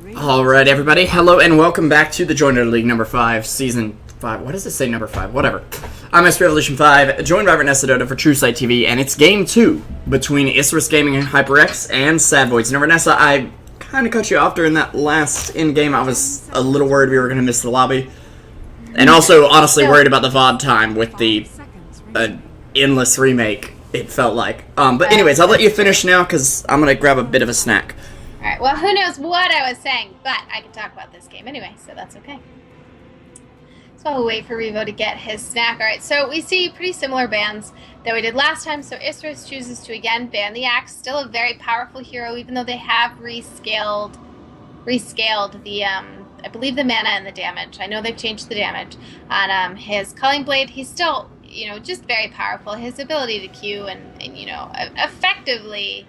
Alright everybody, hello and welcome back to the Joiner League number 5, season 5, what does it say number 5? Whatever. I'm Revolution 5, joined by Reinessa for Truesight TV, and it's game 2 between Isurus Gaming and HyperX and SadVoid. Now Reinessa, I kind of cut you off during that last in-game. I was a little worried we were going to miss the lobby. And also, honestly, worried about the VOD time with the endless remake, it felt like. But anyways, I'll let you finish now because I'm going to grab a bit of a snack. Alright, well, who knows what I was saying, but I can talk about this game anyway, so that's okay. So I'll wait for Revo to get his snack. Alright, so we see pretty similar bans that we did last time. So Isurus chooses to again ban the Axe, still a very powerful hero, even though they have rescaled the, I believe the mana and the damage. I know they've changed the damage. On his Culling Blade, he's still, you know, just very powerful. His ability to Q and you know, effectively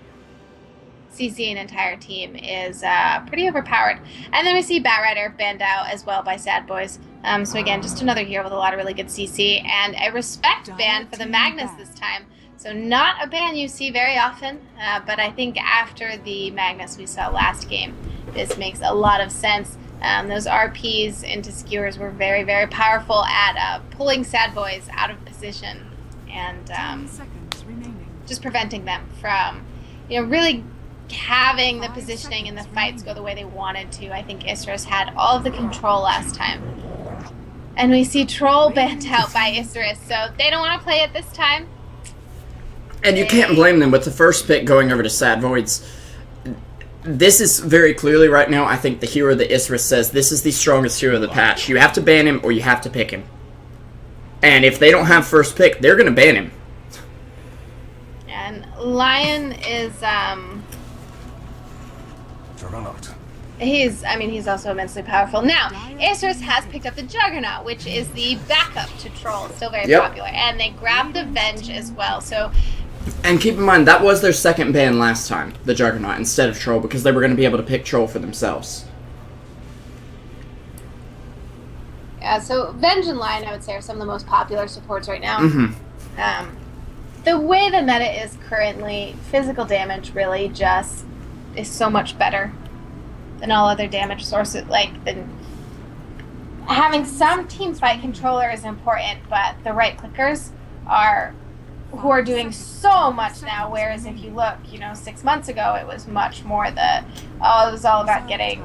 CC an entire team is pretty overpowered. And then we see Batrider banned out as well by SadVoid. So again, just another hero with a lot of really good CC. And a respect ban for the Magnus this time. So not a ban you see very often, but I think after the Magnus we saw last game, this makes a lot of sense. Those RPs into skewers were very, very powerful at pulling SadVoid out of position and just preventing them from, you know, really having the positioning and the fights go the way they wanted to. I think Isurus had all of the control last time. And we see Troll banned out by Isurus, so they don't want to play it this time. And you can't blame them with the first pick going over to SadVoid's. This is very clearly right now, I think, the hero that Isurus says, this is the strongest hero of the patch. You have to ban him or you have to pick him. And if they don't have first pick, they're going to ban him. And Lion is, he's also immensely powerful. Now, Isurus has picked up the Juggernaut, which is the backup to Troll. It's still very popular. And they grabbed the Venge as well, so... And keep in mind, that was their second ban last time, the Juggernaut, instead of Troll, because they were going to be able to pick Troll for themselves. Yeah, so Venge and Lion, I would say, are some of the most popular supports right now. The way the meta is currently, physical damage really just is so much better than all other damage sources. Having some team fight controller is important, but the right clickers who are doing so much now, whereas if you look, you know, 6 months ago, it was much more it was all about getting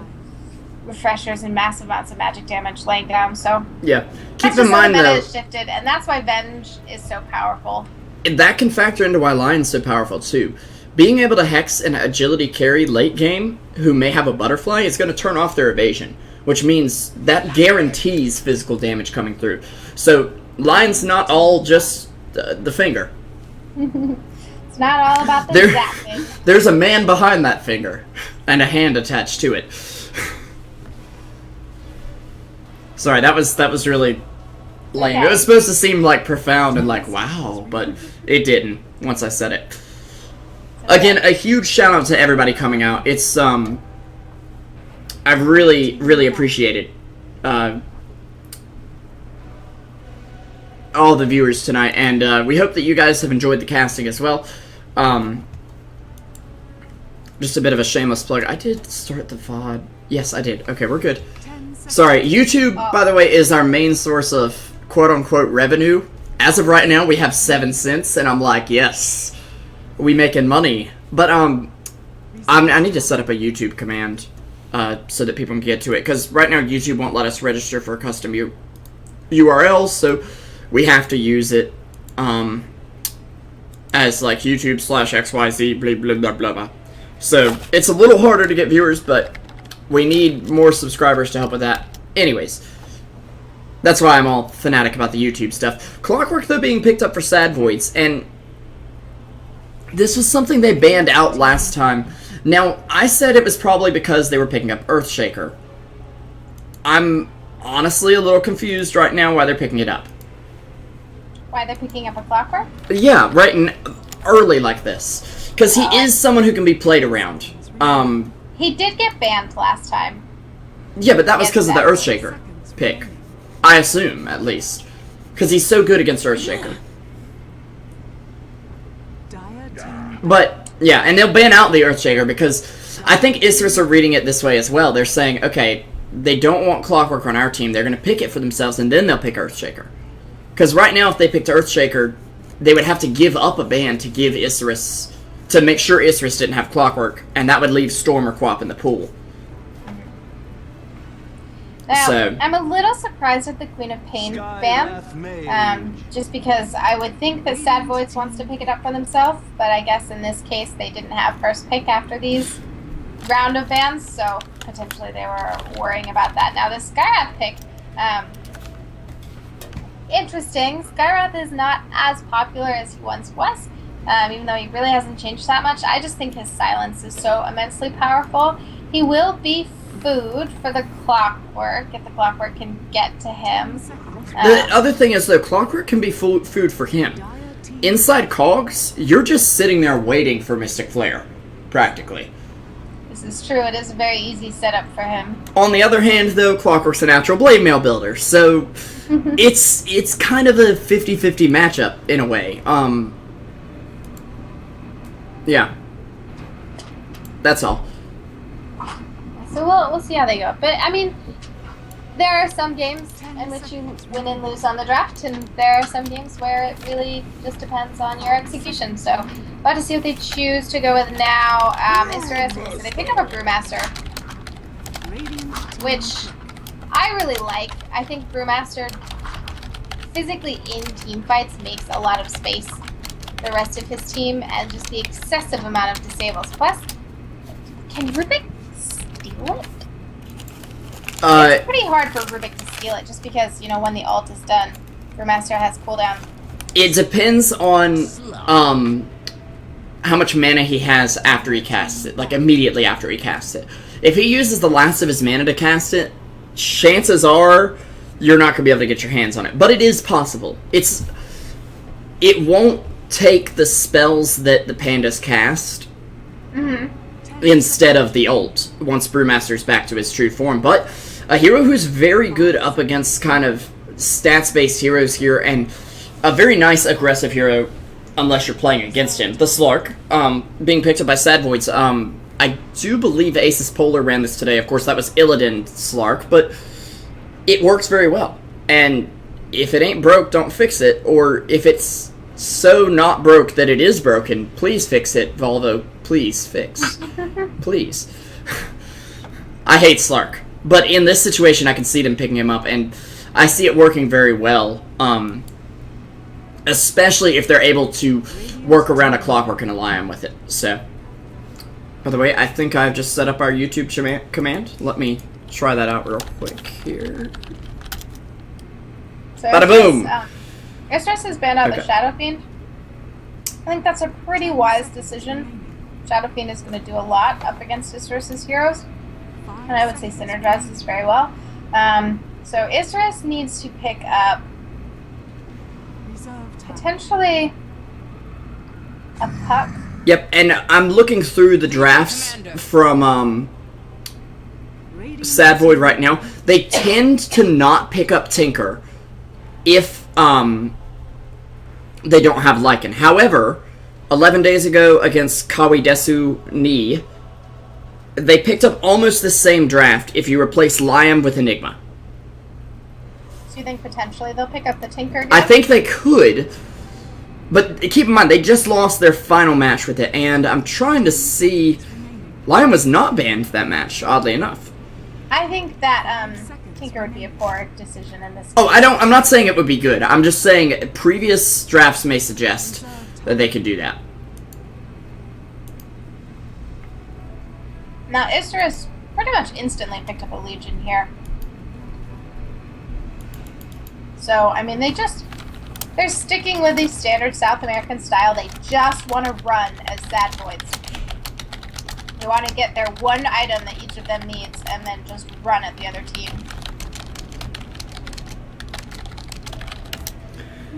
refreshers and massive amounts of magic damage laying down. So yeah, keep in mind the meta though, has shifted, and that's why Venge is so powerful. That can factor into why Lion's so powerful too. Being able to hex an agility carry late game who may have a butterfly is going to turn off their evasion, which means that guarantees physical damage coming through. So Lion's not all just the finger. It's not all about the zapping. There's a man behind that finger and a hand attached to it. Sorry, that was really lame. Okay. It was supposed to seem like profound and like wow, but it didn't once I said it. Again, a huge shout out to everybody coming out. It's I've really appreciated all the viewers tonight, and we hope that you guys have enjoyed the casting as well. Just a bit of a shameless plug. I did start the VOD. Yes, I did. Okay, we're good. Sorry, YouTube, by the way, is our main source of quote-unquote revenue. As of right now, we have 7 cents, and I'm like, yes, we making money. But I need to set up a YouTube command so that people can get to it, because right now YouTube won't let us register for custom URLs, so we have to use it as like YouTube/XYZ blah blah blah blah blah. So it's a little harder to get viewers, but we need more subscribers to help with that. Anyways, that's why I'm all fanatic about the YouTube stuff. Clockwork though being picked up for SadVoids, and this was something they banned out last time. Now I said it was probably because they were picking up Earthshaker. I'm honestly a little confused right now why they're picking it up. Why they're picking up a Clockwork? Yeah, right early like this. Because he is someone who can be played around. He did get banned last time. Yeah, but that was because of the Earthshaker pick. I assume, at least. Because he's so good against Earthshaker. But, yeah, and they'll ban out the Earthshaker because I think Isurus are reading it this way as well. They're saying, okay, they don't want Clockwork on our team. They're going to pick it for themselves, and then they'll pick Earthshaker. Because right now, if they picked Earthshaker, they would have to give up a ban to give Isurus, to make sure Isurus didn't have Clockwork, and that would leave Storm or Quap in the pool. Now, So, I'm a little surprised at the Queen of Pain ban, just because I would think that SadVoid wants to pick it up for themselves, but I guess in this case they didn't have first pick after these round of bans, so potentially they were worrying about that. Now the Skyrath pick, interesting. Skyrath is not as popular as he once was, even though he really hasn't changed that much. I just think his silence is so immensely powerful. He will be food for the Clockwork if the Clockwork can get to him. the other thing is, though, Clockwork can be food for him. Inside Cogs, you're just sitting there waiting for Mystic Flare, practically. This is true. It is a very easy setup for him. On the other hand, though, Clockwork's a natural blade mail builder, so it's kind of a 50-50 matchup in a way. Yeah. That's all. So we'll see how they go. But, I mean, there are some games in which you win and lose on the draft, and there are some games where it really just depends on your execution. So, about to see what they choose to go with now. Isurus, so they pick up a Brewmaster, which I really like. I think Brewmaster, physically in team fights, makes a lot of space for the rest of his team, and just the excessive amount of disables. Plus, can Rubik steal it? It's pretty hard for Rubik to steal it, just because, you know, when the ult is done, Brewmaster has cooldown. It depends on how much mana he has after he casts it, like immediately after he casts it. If he uses the last of his mana to cast it, chances are you're not going to be able to get your hands on it. But it is possible. It won't take the spells that the pandas cast instead of the ult once Brewmaster's back to his true form. But a hero who's very good up against kind of stats-based heroes here, and a very nice aggressive hero unless you're playing against him. The Slark, being picked up by SadVoids. I do believe Aces Polar ran this today. Of course, that was Illidan Slark, but it works very well. And if it ain't broke, don't fix it. Or if it's so not broke that it is broken, please fix it, Volvo. Please fix. Please. I hate Slark. But in this situation, I can see them picking him up, and I see it working very well. Especially if they're able to work around a Clockwork and ally him with it. So, by the way, I think I've just set up our YouTube command. Let me try that out real quick here. So Bada boom! Isurus has banned out the Shadow Fiend. I think that's a pretty wise decision. Shadow Fiend is going to do a lot up against Isurus' heroes, and I would say synergizes very well. So Isurus needs to pick up potentially a Puck. Yep, and I'm looking through the drafts from SadVoid right now. They tend to not pick up Tinker if they don't have Lycan. However, 11 days ago against Kawidesu Ni, they picked up almost the same draft if you replace Liam with Enigma. So you think potentially they'll pick up the Tinker again? I think they could, but keep in mind, they just lost their final match with it, and I'm trying to see... Liam was not banned that match, oddly enough. I think that Tinker would be a poor decision in this case. Oh, I'm not saying it would be good. I'm just saying previous drafts may suggest that they could do that. Now, Isurus pretty much instantly picked up a Legion here. So, I mean, they're sticking with the standard South American style. They just want to run as SadVoids. They want to get their one item that each of them needs and then just run at the other team.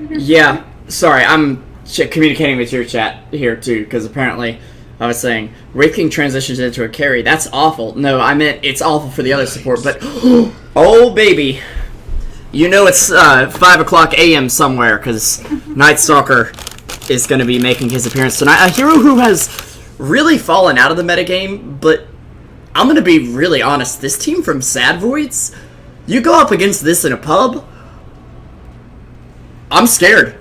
Yeah, sorry, I'm communicating with your chat here too, because apparently I was saying Wraith King transitions into a carry. That's awful. No, I meant it's awful for the other support, but oh baby, you know it's 5 o'clock a.m. somewhere, because Night Stalker is going to be making his appearance tonight. A hero who has really fallen out of the metagame, but I'm going to be really honest. This team from SadVoids, you go up against this in a pub, I'm scared.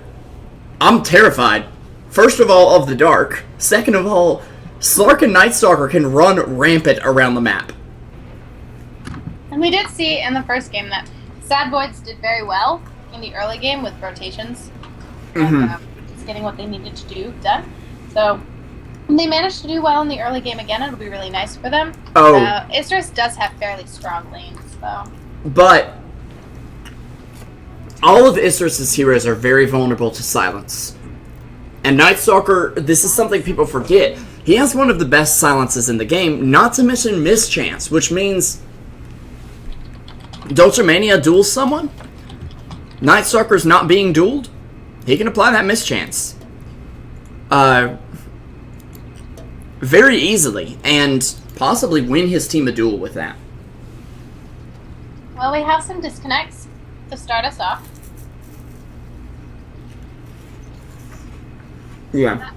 I'm terrified. First of all, of the dark. Second of all, Slark and Nightstalker can run rampant around the map. And we did see in the first game that SadVoids did very well in the early game with rotations. And just getting what they needed to do done. So when they managed to do well in the early game again, it'll be really nice for them. Oh. Isurus does have fairly strong lanes, though. But all of Isurus' heroes are very vulnerable to silence. And Nightstalker, this is something people forget. He has one of the best silences in the game, not to mention mischance, which means Dolce Mania duels someone. Nightstalker's not being dueled. He can apply that mischance. Very easily, and possibly win his team a duel with that. Well, we have some disconnects to start us off. Yeah.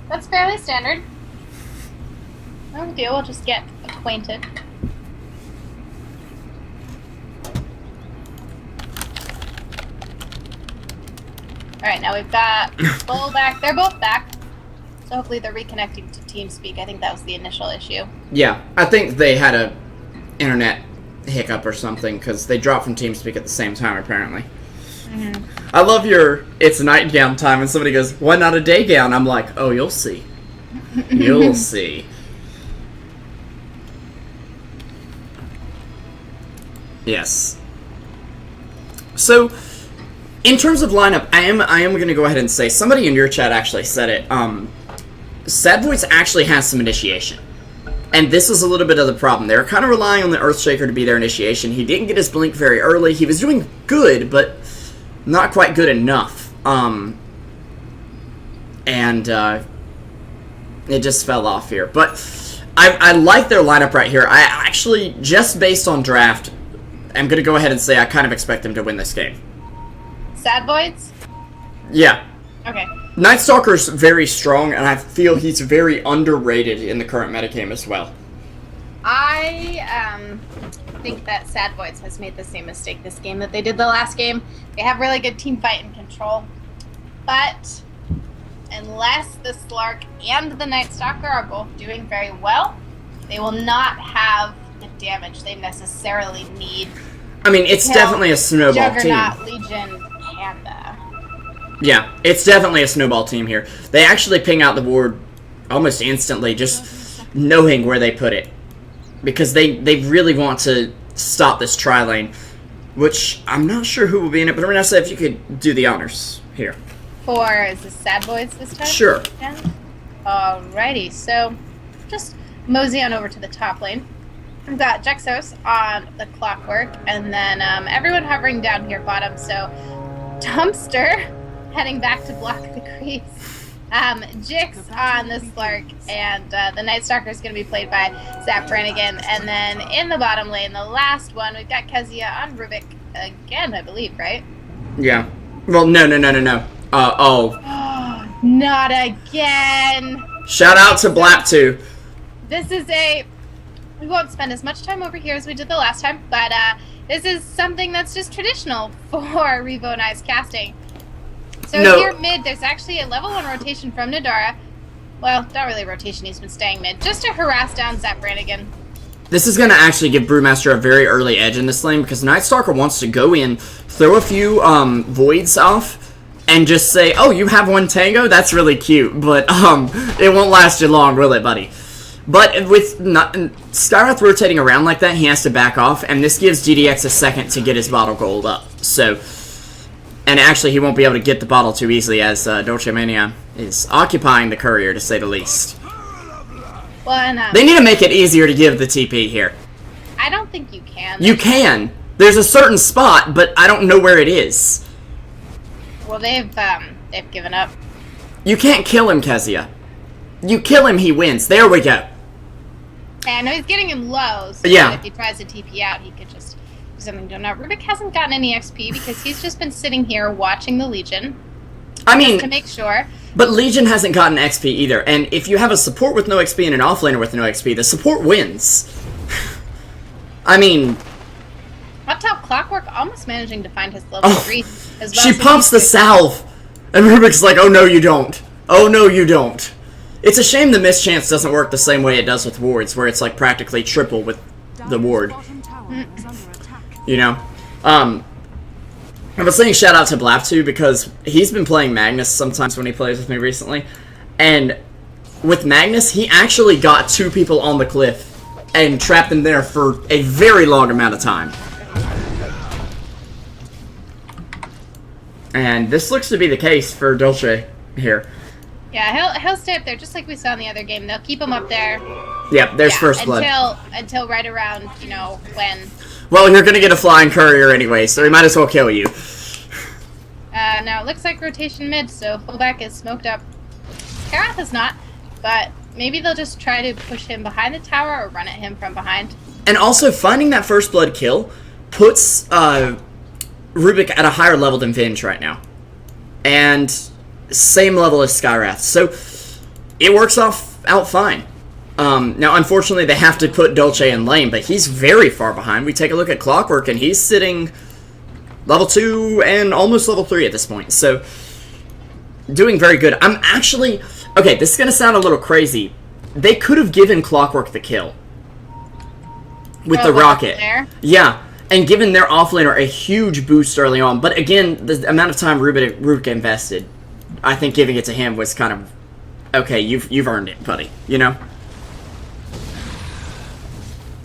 That's fairly standard. No big deal, we'll just get acquainted. Alright, now we've got Bull back. They're both back. So hopefully they're reconnecting to TeamSpeak. I think that was the initial issue. Yeah, I think they had a internet hiccup or something, because they dropped from TeamSpeak at the same time, apparently. I love your, it's nightgown time, and somebody goes, why not a day gown? I'm like, oh, you'll see. You'll see. Yes. So, in terms of lineup, I am going to go ahead and say, somebody in your chat actually said it, SadVoids actually has some initiation. And this is a little bit of the problem. They're kind of relying on the Earthshaker to be their initiation. He didn't get his blink very early. He was doing good, but not quite good enough. It just fell off here. But I like their lineup right here. I actually, just based on draft, I'm going to go ahead and say I kind of expect them to win this game. SadVoids? Yeah. Okay. Nightstalker's very strong, and I feel he's very underrated in the current metagame as well. I think that SadVoids has made the same mistake this game that they did the last game. They have really good team fight and control, but unless the Slark and the Nightstalker are both doing very well, they will not have the damage they necessarily need. I mean, it's definitely a snowball Juggernaut, team. Legion, Panda. Yeah, it's definitely a snowball team here. They actually ping out the board almost instantly, just knowing where they put it. Because they really want to stop this tri-lane, which I'm not sure who will be in it, but Reinessa, if you could do the honors here. Is this SadVoids this time? Sure. Yeah. Alrighty, so just mosey on over to the top lane. We've got Jexos on the Clockwork, and then everyone hovering down here bottom, so Dumpster heading back to block the creeps. Jix on the Slark, and the Nightstalker is going to be played by Zap Brannigan. And then in the bottom lane, the last one, we've got Kezia on Rubik again, I believe, right? Yeah. Well, no. Not again! Shout out to Blap2. This is we won't spend as much time over here as we did the last time, but this is something that's just traditional for Revo and I's casting. So here mid, there's actually a level 1 rotation from Nadara. Well, not really a rotation, he's been staying mid, just to harass down Zap Brannigan. This is going to actually give Brewmaster a very early edge in this lane, because Nightstalker wants to go in, throw a few Voids off, and just say, oh, you have one Tango? That's really cute, but it won't last you long, will it, buddy? But with Skywrath rotating around like that, he has to back off, and this gives GDX a second to get his bottle gold up. So, and actually he won't be able to get the bottle too easily, as Dolce Mania is occupying the courier, to say the least. Well, and, they need to make it easier to give the TP here. I don't think you can. You can. There's a certain spot, but I don't know where it is. Well, they've given up. You can't kill him, Kezia. You kill him, he wins. There we go. I know he's getting him low, so yeah. If he tries to TP out, he could just do something to him. Now, Rubik hasn't gotten any XP because he's just been sitting here watching the Legion. I mean, to make sure. But Legion hasn't gotten XP either, and if you have a support with no XP and an offlaner with no XP, the support wins. I mean... Hot Top Clockwork almost managing to find his level 3 as well. She pops the salve, and Rubik's like, oh no you don't. Oh no you don't. It's a shame the mischance doesn't work the same way it does with wards, where it's like practically triple with the ward. You know? I was saying shout out to Blap2 because he's been playing Magnus sometimes when he plays with me recently. And with Magnus, he actually got 2 people on the cliff and trapped them there for a very long amount of time. And this looks to be the case for Dolce here. Yeah, he'll stay up there just like we saw in the other game. They'll keep him up there. Yep, there's first blood. Until right around, you know, when... Well, you're gonna get a flying courier anyway, so he might as well kill you. Now it looks like rotation mid, so fullback is smoked up. Karath is not, but maybe they'll just try to push him behind the tower or run at him from behind. And also, finding that first blood kill puts Rubik at a higher level than Vinge right now. And same level as Skyrath, so it works out fine. Now, unfortunately, they have to put Dolce in lane, but he's very far behind. We take a look at Clockwork, and he's sitting level 2 and almost level 3 at this point. So, doing very good. I'm actually... Okay, this is going to sound a little crazy. They could have given Clockwork the kill. With the rocket. Yeah, and given their offlaner a huge boost early on. But again, the amount of time Rubik invested, I think giving it to him was kind of... Okay, you've earned it, buddy. You know?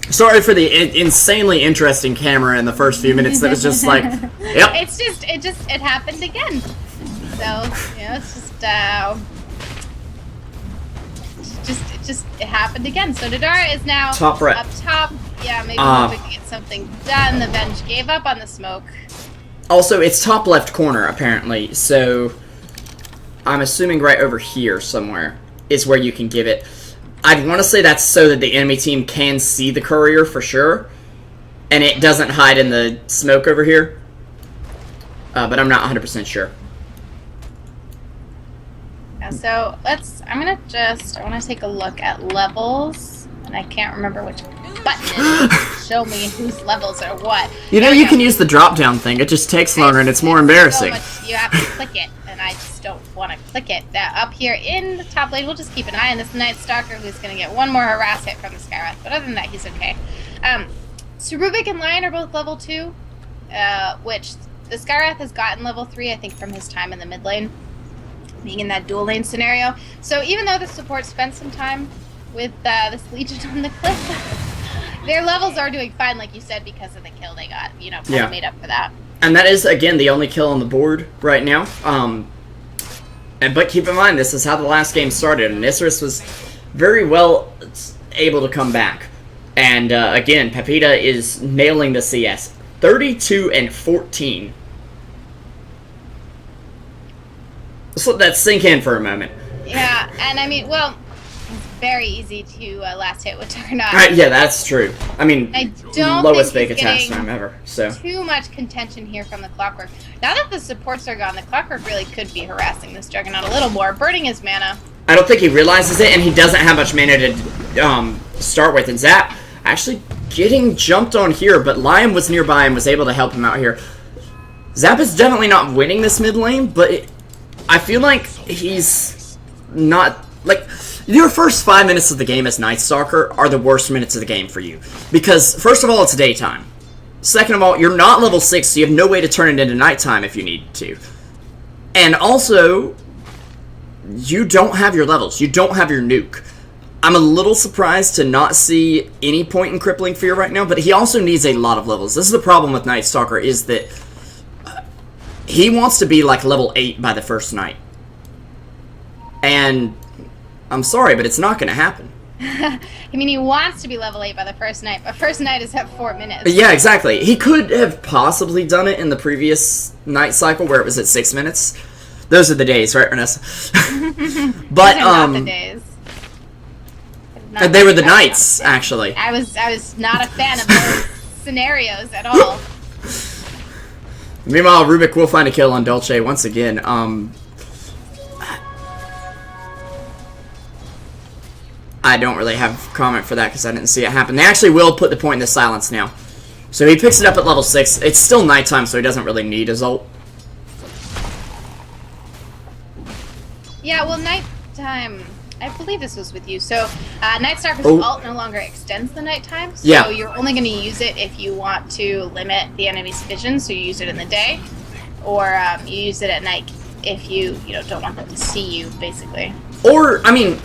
Sorry for the insanely interesting camera in the first few minutes. That was just like, yep. It happened again. So, you know, it happened again. So Dodara is now top right. Up top. Yeah, maybe we can get something done. The bench gave up on the smoke. Also, it's top left corner, apparently. So, I'm assuming right over here somewhere is where you can give it. I'd want to say that's so that the enemy team can see the courier for sure, and it doesn't hide in the smoke over here, but I'm not 100% sure. Yeah, so I want to take a look at levels, and I can't remember which button it is to show me whose levels are what. You know, you can use the drop-down thing. It just takes longer, and it's more embarrassing. So much, you have to click it, and I just don't want to click it. Up here in the top lane, we'll just keep an eye on this Night Stalker, who's going to get one more harass hit from the Skyrath, but other than that, he's okay. So Rubik and Lion are both level 2, which the Skyrath has gotten level 3, I think, from his time in the mid lane, being in that dual lane scenario. So even though the support spent some time with this Legion on the cliff, their levels are doing fine, like you said, because of the kill they got, you know, kind of made up for that. And that is, again, the only kill on the board right now. But keep in mind, this is how the last game started, and Isurus was very well able to come back. And again, Pepita is nailing the CS. 32 and 14. Let's let that sink in for a moment. Yeah, and I mean, well, it's very easy to last hit with Juggernaut. Yeah, that's true. I mean, I don't lowest bake attack time ever. So too much contention here from the Clockwork. Now that the supports are gone, the Clockwork really could be harassing this Juggernaut a little more, burning his mana. I don't think he realizes it, and he doesn't have much mana to start with. And Zap actually getting jumped on here, but Lion was nearby and was able to help him out here. Zap is definitely not winning this mid lane, but I feel like he's not... Like, your first 5 minutes of the game as Night Stalker are the worst minutes of the game for you. Because, first of all, it's daytime. Second of all, you're not level 6, so you have no way to turn it into nighttime if you need to. And also, you don't have your levels. You don't have your nuke. I'm a little surprised to not see any point in Crippling Fear right now, but he also needs a lot of levels. This is the problem with Night Stalker, is that he wants to be like level 8 by the first night. And I'm sorry, but it's not going to happen. I mean, he wants to be level 8 by the first night, but first night is at 4 minutes. Yeah, exactly. He could have possibly done it in the previous night cycle where it was at 6 minutes. Those are the days, right, Reinessa? But Those are not the days. They were the nights, actually. I was not a fan of those scenarios at all. Meanwhile, Rubik will find a kill on Dolce once again. I don't really have comment for that because I didn't see it happen. They actually will put the point in the silence now. So he picks it up at level 6. It's still nighttime, so he doesn't really need his ult. Yeah, well, nighttime... I believe this was with you. So, Night Stalker's ult no longer extends the nighttime. So you're only going to use it if you want to limit the enemy's vision. So you use it in the day, or you use it at night if you don't want them to see you, basically. Or I mean,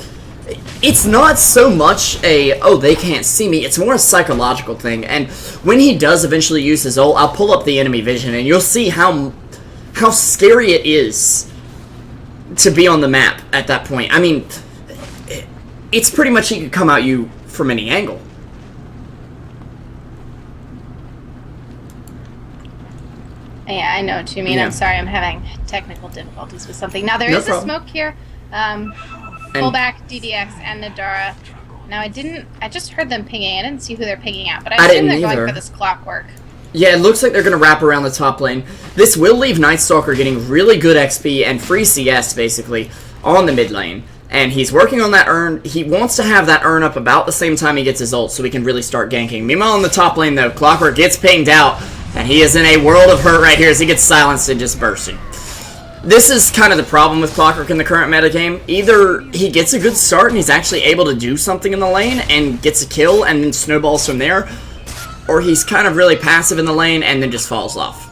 it's not so much a they can't see me. It's more a psychological thing. And when he does eventually use his ult, I'll pull up the enemy vision, and you'll see how scary it is to be on the map at that point. I mean. It's pretty much he could come at you from any angle. Yeah, I know what you mean. Yeah. I'm sorry, I'm having technical difficulties with something. Now, there is a smoke here. Fullback, DDX, and Nadara. Now, I just heard them pinging. I didn't see who they're pinging at, but I assume they're going for this clockwork. Yeah, it looks like they're going to wrap around the top lane. This will leave Night Stalker getting really good XP and free CS, basically, on the mid lane. And he's working on that urn. He wants to have that urn up about the same time he gets his ult so he can really start ganking. Meanwhile, in the top lane, though, Clockwork gets pinged out, and he is in a world of hurt right here as he gets silenced and just bursted. This is kind of the problem with Clockwork in the current metagame. Either he gets a good start and he's actually able to do something in the lane and gets a kill and then snowballs from there, or he's kind of really passive in the lane and then just falls off.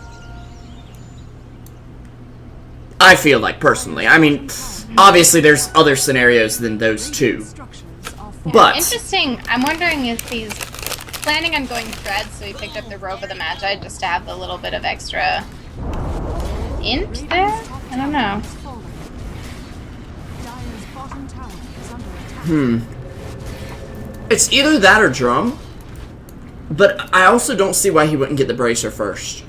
I feel like, personally. I mean... Obviously, there's other scenarios than those two. But... Interesting. I'm wondering if he's planning on going threads, so he picked up the Robe of the Magi just to have the little bit of extra int there? I don't know. It's either that or drum, but I also don't see why he wouldn't get the bracer first.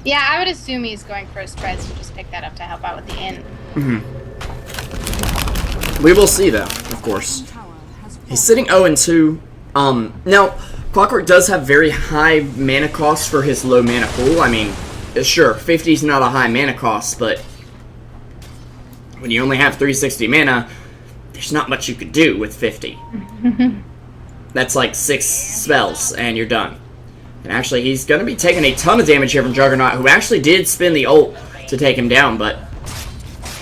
Yeah, I would assume he's going for his spreads and just pick that up to help out with the int. We will see, though, of course. He's sitting 0-2. Now, Clockwork does have very high mana costs for his low mana pool. I mean, sure, 50 is not a high mana cost, but when you only have 360 mana, there's not much you could do with 50. That's like 6 spells, and you're done. And actually, he's going to be taking a ton of damage here from Juggernaut, who actually did spin the ult to take him down, but...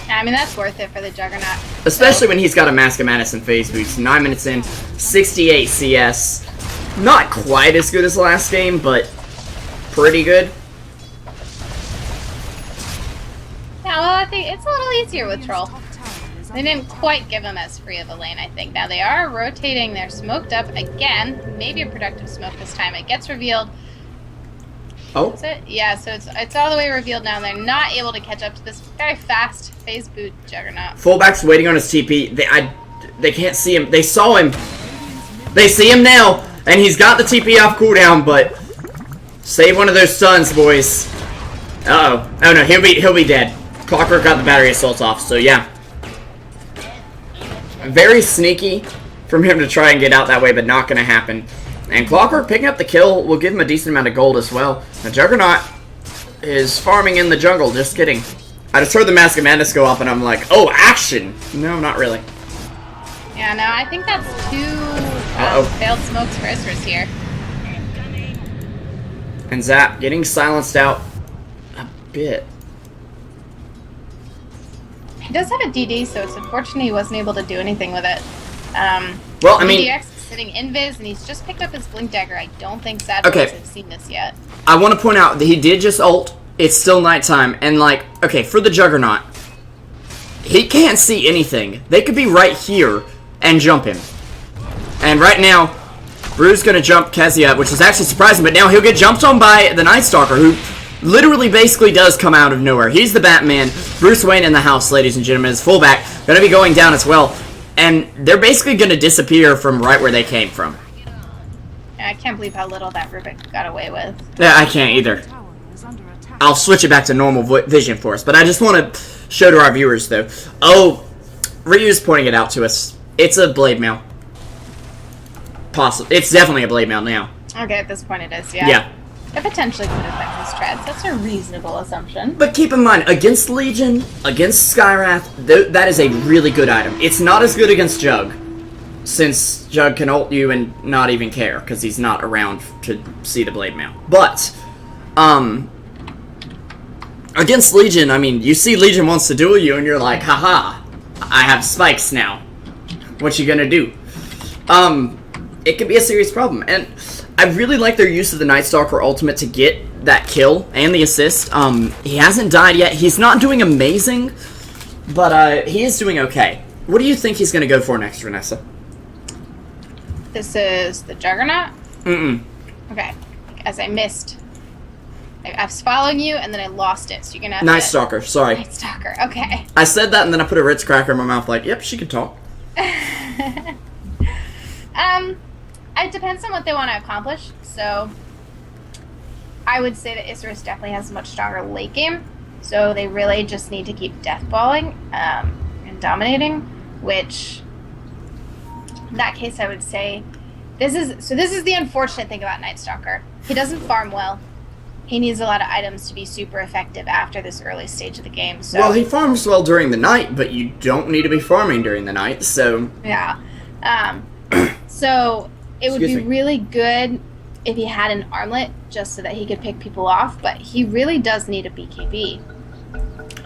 I mean, that's worth it for the Juggernaut. Especially when he's got a Mask of Madness and Phase Boost. 9 minutes in, 68 CS. Not quite as good as last game, but pretty good. Yeah, well, I think it's a little easier with Troll. They didn't quite give him as free of a lane, I think. Now they are rotating. They're smoked up again. Maybe a productive smoke this time. It gets revealed. Oh. Is it? Yeah, so it's all the way revealed now. They're not able to catch up to this very fast phase boot Juggernaut. Fullback's waiting on his TP. They can't see him. They saw him. They see him now, and he's got the TP off cooldown, but save one of those stuns, boys. Uh-oh. Oh no, he'll be dead. Clockwork got the battery assault off, so yeah. Very sneaky from him to try and get out that way, but not going to happen. And Clockwork picking up the kill will give him a decent amount of gold as well. The Juggernaut is farming in the jungle. Just kidding. I just heard the Mask of Madness go up, and I'm like, oh, action! No, not really. Yeah, no, I think that's two failed smokes for Isurus here. And Zap getting silenced out a bit. He does have a DD, so it's unfortunate he wasn't able to do anything with it. Well, I mean... DDX is sitting invis, and he's just picked up his Blink Dagger. I don't think SadVoid has seen this yet. I want to point out that he did just ult. It's still nighttime, and like, okay, for the Juggernaut, he can't see anything. They could be right here and jump him. And right now, Brew's going to jump Kezia, which is actually surprising, but now he'll get jumped on by the Night Stalker, who literally basically does come out of nowhere. He's the Batman. Bruce Wayne in the house, ladies and gentlemen, is fullback. Going to be going down as well. And they're basically going to disappear from right where they came from. I can't believe how little that Rubik got away with. Yeah, I can't either. I'll switch it back to normal vision for us. But I just want to show to our viewers, though. Oh, Ryu's pointing it out to us. It's a blade mail. Possible. It's definitely a blade mail now. Okay, at this point it is, yeah. Yeah. It potentially could affect his treads. That's a reasonable assumption. But keep in mind, against Legion, against Skywrath, that is a really good item. It's not as good against Jug, since Jug can ult you and not even care, because he's not around to see the blade mail. But, against Legion, I mean, you see Legion wants to duel you, and you're like, haha, I have spikes now. What you gonna do? It could be a serious problem, and I really like their use of the Night Stalker ultimate to get that kill and the assist. He hasn't died yet. He's not doing amazing, but he is doing okay. What do you think he's gonna go for next, Reinessa? This is the Juggernaut? Mm-mm. Okay. As I missed. I was following you, and then I lost it, so you're gonna have Night Stalker, sorry. Night Stalker, okay. I said that, and then I put a Ritz cracker in my mouth like, yep, she can talk. It depends on what they want to accomplish, so I would say that Isurus definitely has a much stronger late game, so they really just need to keep deathballing and dominating, which, in that case, I would say, this is the unfortunate thing about Night Stalker. He doesn't farm well. He needs a lot of items to be super effective after this early stage of the game. So. Well, he farms well during the night, but you don't need to be farming during the night, so... Yeah. So, it would be really good if he had an armlet, just so that he could pick people off, but he really does need a BKB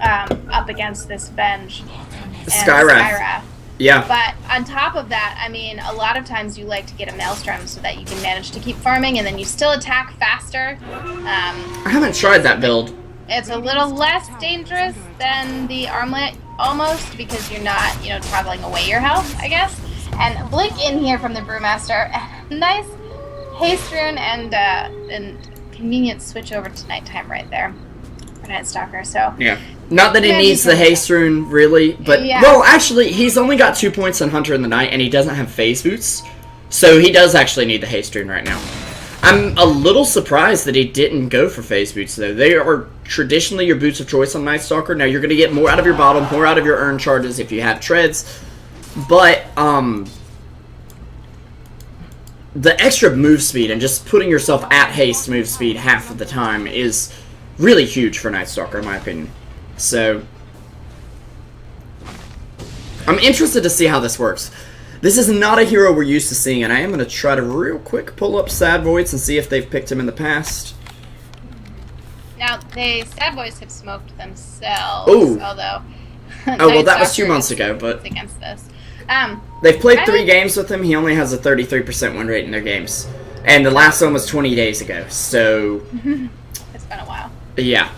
up against this Venge and Skywrath. Yeah. But on top of that, I mean, a lot of times you like to get a Maelstrom so that you can manage to keep farming, and then you still attack faster. I haven't tried that build. It's a little less dangerous than the armlet, almost, because you're not, traveling away your health, I guess. And Blink in here from the Brewmaster. Nice haste rune and convenient switch over to nighttime right there for Night Stalker. So yeah. Not that he needs the haste rune, really, but... Yeah. Well, actually, he's only got 2 points on Hunter in the Night, and he doesn't have phase boots. So he does actually need the haste rune right now. I'm a little surprised that he didn't go for phase boots, though. They are traditionally your boots of choice on Night Stalker. Now, you're going to get more out of your bottom, more out of your earn charges if you have treads. But, the extra move speed and just putting yourself at haste move speed half of the time is really huge for Night Stalker, in my opinion. So, I'm interested to see how this works. This is not a hero we're used to seeing, and I am going to try to real quick pull up SadVoids and see if they've picked him in the past. Now, SadVoids have smoked themselves, Ooh. Although... Oh, well, that was 2 months ago, but... Against this. They've played 3 games with him. He only has a 33% win rate in their games. And the last one was 20 days ago, so... It's been a while. Yeah.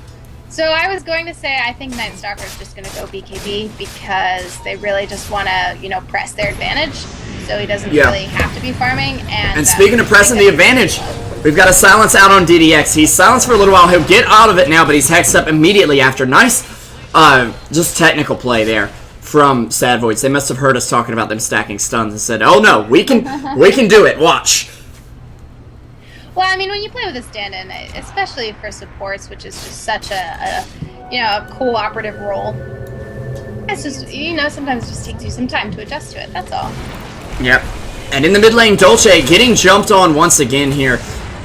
So I was going to say I think Night Stalker is just going to go BKB because they really just want to, press their advantage. So he doesn't really have to be farming. And speaking of pressing the advantage, we've got a silence out on DDX. He's silenced for a little while. He'll get out of it now, but he's hexed up immediately after. Nice, just technical play there from SadVoids. They must have heard us talking about them stacking stuns and said, "Oh no, we can do it. Watch." Well, I mean, when you play with a stand-in, especially for supports, which is just such a cooperative role, it's just, sometimes it just takes you some time to adjust to it, that's all. Yep. And in the mid lane, Dolce getting jumped on once again here.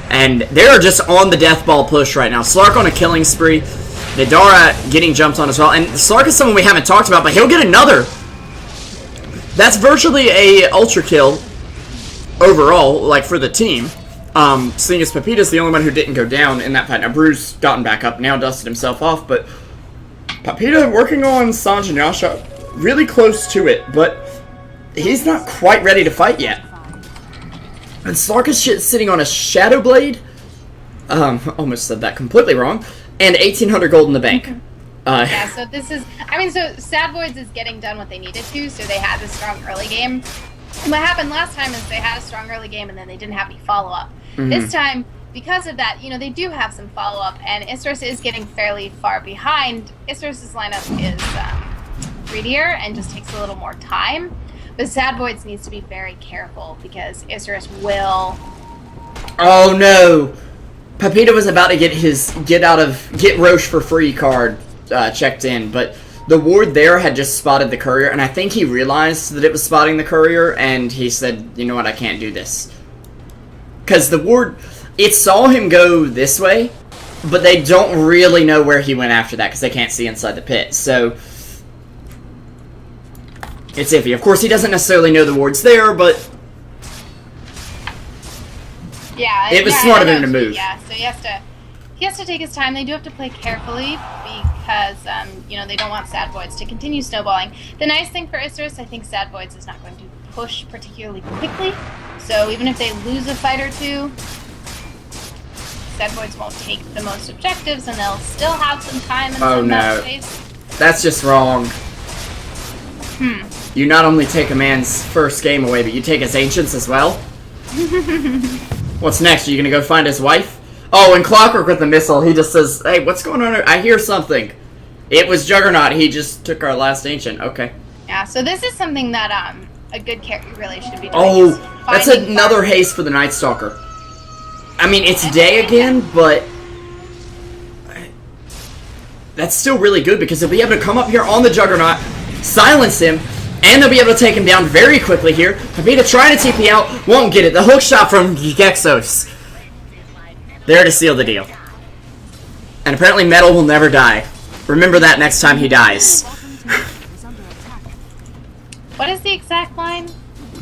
And they're just on the death ball push right now. Slark on a killing spree. Nidara getting jumped on as well. And Slark is someone we haven't talked about, but he'll get another. That's virtually a ultra kill overall, like, for the team. Seeing as Pepita's the only one who didn't go down in that fight. Now, Brew's gotten back up, now dusted himself off, but Pepita working on Sanj and Yasha, really close to it, but he's not quite ready to fight yet. And Slark is sitting on a Shadow Blade, almost said that completely wrong, and 1,800 gold in the bank. Yeah, so this is, so SadVoids is getting done what they needed to, so they had this strong early game. And what happened last time is they had a strong early game and then they didn't have any follow-up. This time, because of that, they do have some follow-up, and Isurus is getting fairly far behind. Isurus' lineup is greedier and just takes a little more time. But SadVoids needs to be very careful because Isurus will... Oh no! Pepita was about to get his get Roche for free card checked in, but the ward there had just spotted the courier, and I think he realized that it was spotting the courier, and he said, you know what, I can't do this. because the ward, it saw him go this way, but they don't really know where he went after that because they can't see inside the pit. So it's iffy. Of course, he doesn't necessarily know the ward's there, but yeah, it was smart of him to move. Yeah, so he has to take his time. They do have to play carefully because you know, they don't want SadVoids to continue snowballing. The nice thing for Isurus, I think SadVoids is not going to push particularly quickly. So even if they lose a fight or two, SadVoids won't take the most objectives, and they'll still have some time in some space. That's just wrong. You not only take a man's first game away, but you take his ancients as well? What's next? Are you gonna go find his wife? Oh, and Clockwork with the missile, he just says, hey, what's going on? I hear something. It was Juggernaut. He just took our last ancient. Okay. Yeah, so this is something that a good character really should be doing. Oh, that's another haste for the Night Stalker. I mean, it's day again, but that's still really good because they'll be able to come up here on the Juggernaut, silence him, and they'll be able to take him down very quickly here. Pepita trying to TP out, won't get it. The hook shot from Gexos. There to seal the deal. And apparently Metal will never die. Remember that next time he dies. What is the exact line?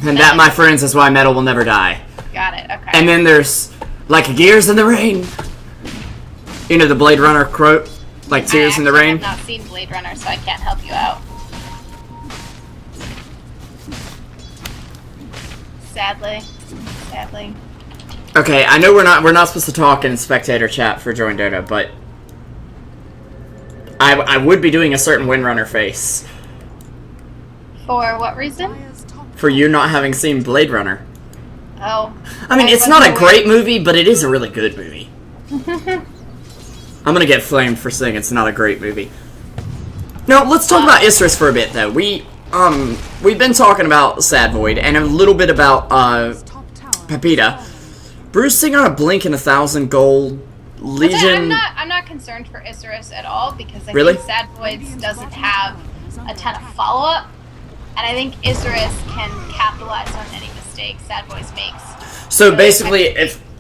And that, my friends, is why Metal will never die. Got it, okay. And then there's, like, gears in the rain. You know the Blade Runner quote? Like, tears in the rain? I have not seen Blade Runner, so I can't help you out. Sadly. Okay, I know we're not supposed to talk in spectator chat for Join Dota, but I would be doing a certain Windrunner face. For what reason? For you not having seen Blade Runner. Oh. I mean, it's not a great movie, but it is a really good movie. I'm gonna get flamed for saying it's not a great movie. No, let's talk about Isurus for a bit, though. We've been talking about SadVoid and a little bit about Pepita. Bruising on a blink and 1,000 gold. Legion. I'm not concerned for Isurus at all because I really? think SadVoid doesn't have a ton of follow-up, and I think Isurus can capitalize on any mistake SadVoid makes. So basically,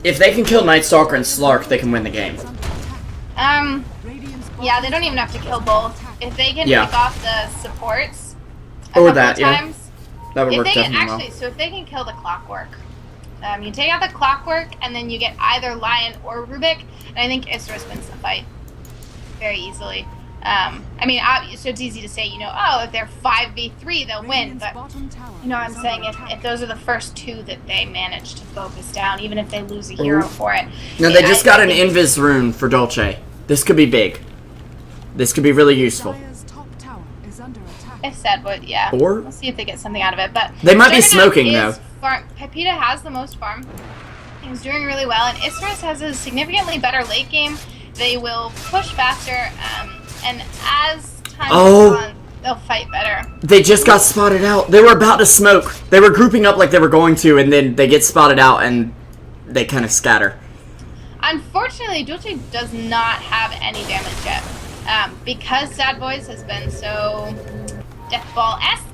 if they can kill Night Stalker and Slark, they can win the game. Yeah, they don't even have to kill both. If they can pick off the supports or that, times, that would work definitely well. So if they can kill the Clockwork, you take out the Clockwork, and then you get either Lion or Rubik, and I think Isurus wins the fight very easily. I mean, so it's easy to say, you know, oh, if they're 5v3, they'll win, but, you know what I'm saying, if those are the first two that they manage to focus down, even if they lose a hero for it. No, they just got an Invis rune for Dolce. This could be big. This could be really useful. If SadVoid, yeah. Or we'll see if they get something out of it, but they might be smoking, though. Pepita has the most farm. He's doing really well, and Isurus has a significantly better late game. They will push faster, and as time goes on, they'll fight better. They just got spotted out. They were about to smoke. They were grouping up like they were going to, and then they get spotted out, and they kind of scatter. Unfortunately, Dulce does not have any damage yet. Because SadVoid has been so Deathball-esque,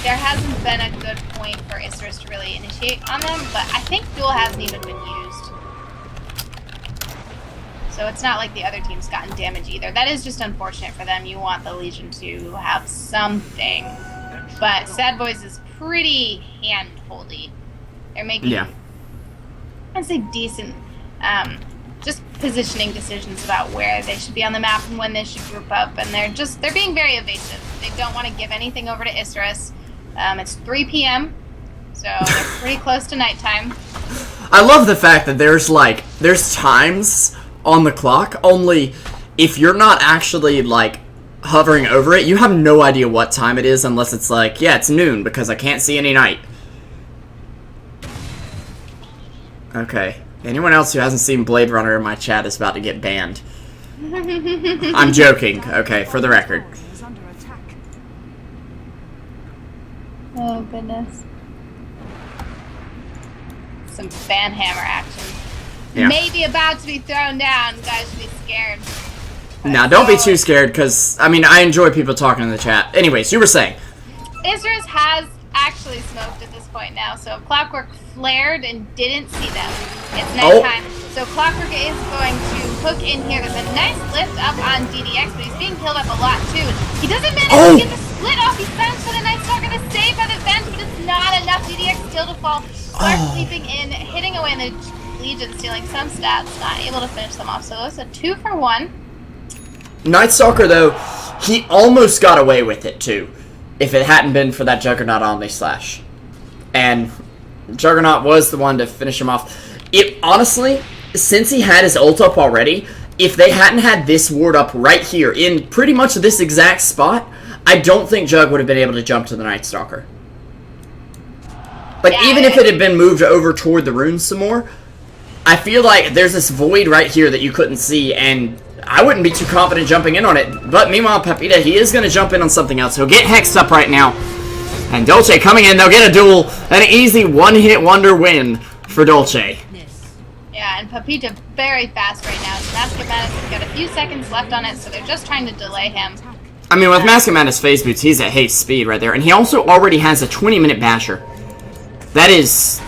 there hasn't been a good point for Isurus to really initiate on them, but I think Duel hasn't even been used. So it's not like the other team's gotten damage either. That is just unfortunate for them. You want the Legion to have something. But SadVoid is pretty hand-holdy. They're making, I'd say, decent, just positioning decisions about where they should be on the map and when they should group up. And they're being very evasive. They don't want to give anything over to Isurus. It's 3 p.m., so they're pretty close to nighttime. I love the fact that there's times on the clock, only if you're not actually, like, hovering over it, you have no idea what time it is unless it's like, yeah, it's noon because I can't see any night. Okay. Anyone else who hasn't seen Blade Runner in my chat is about to get banned. I'm joking. Okay, for the record. Oh, goodness. Some fan hammer action. Yeah. Maybe about to be thrown down. You guys should be scared. Now, don't be too scared, because, I mean, I enjoy people talking in the chat. Anyways, you were saying. Isurus has actually smoked at this point now, so if Clockwork flared and didn't see them. It's nighttime, so Clockwork is going to hook in here. There's a nice lift up on DDX, but he's being killed up a lot too. He doesn't manage to get the split off. He's found for the Night Stalker to save by the vent, but it's not enough. DDX still to fall. Slark sleeping in, hitting away in the Legion, stealing some stats, not able to finish them off. So those are 2 for 1. Night Stalker, though, he almost got away with it, too, if it hadn't been for that Juggernaut Omni-Slash. And Juggernaut was the one to finish him off. Honestly, since he had his ult up already, if they hadn't had this ward up right here, in pretty much this exact spot, I don't think Jug would have been able to jump to the Night Stalker. Like, even if it had been moved over toward the runes some more, I feel like there's this void right here that you couldn't see, and I wouldn't be too confident jumping in on it. But meanwhile, Pepita, he is going to jump in on something else. He'll get hexed up right now. And Dolce coming in. They'll get a duel. An easy one-hit wonder win for Dolce. Yeah, and Pepita very fast right now. Mask of Madness has got a few seconds left on it, so they're just trying to delay him. I mean, with Mask of Madness phase boots, he's at haste speed right there. And he also already has a 20-minute basher. That is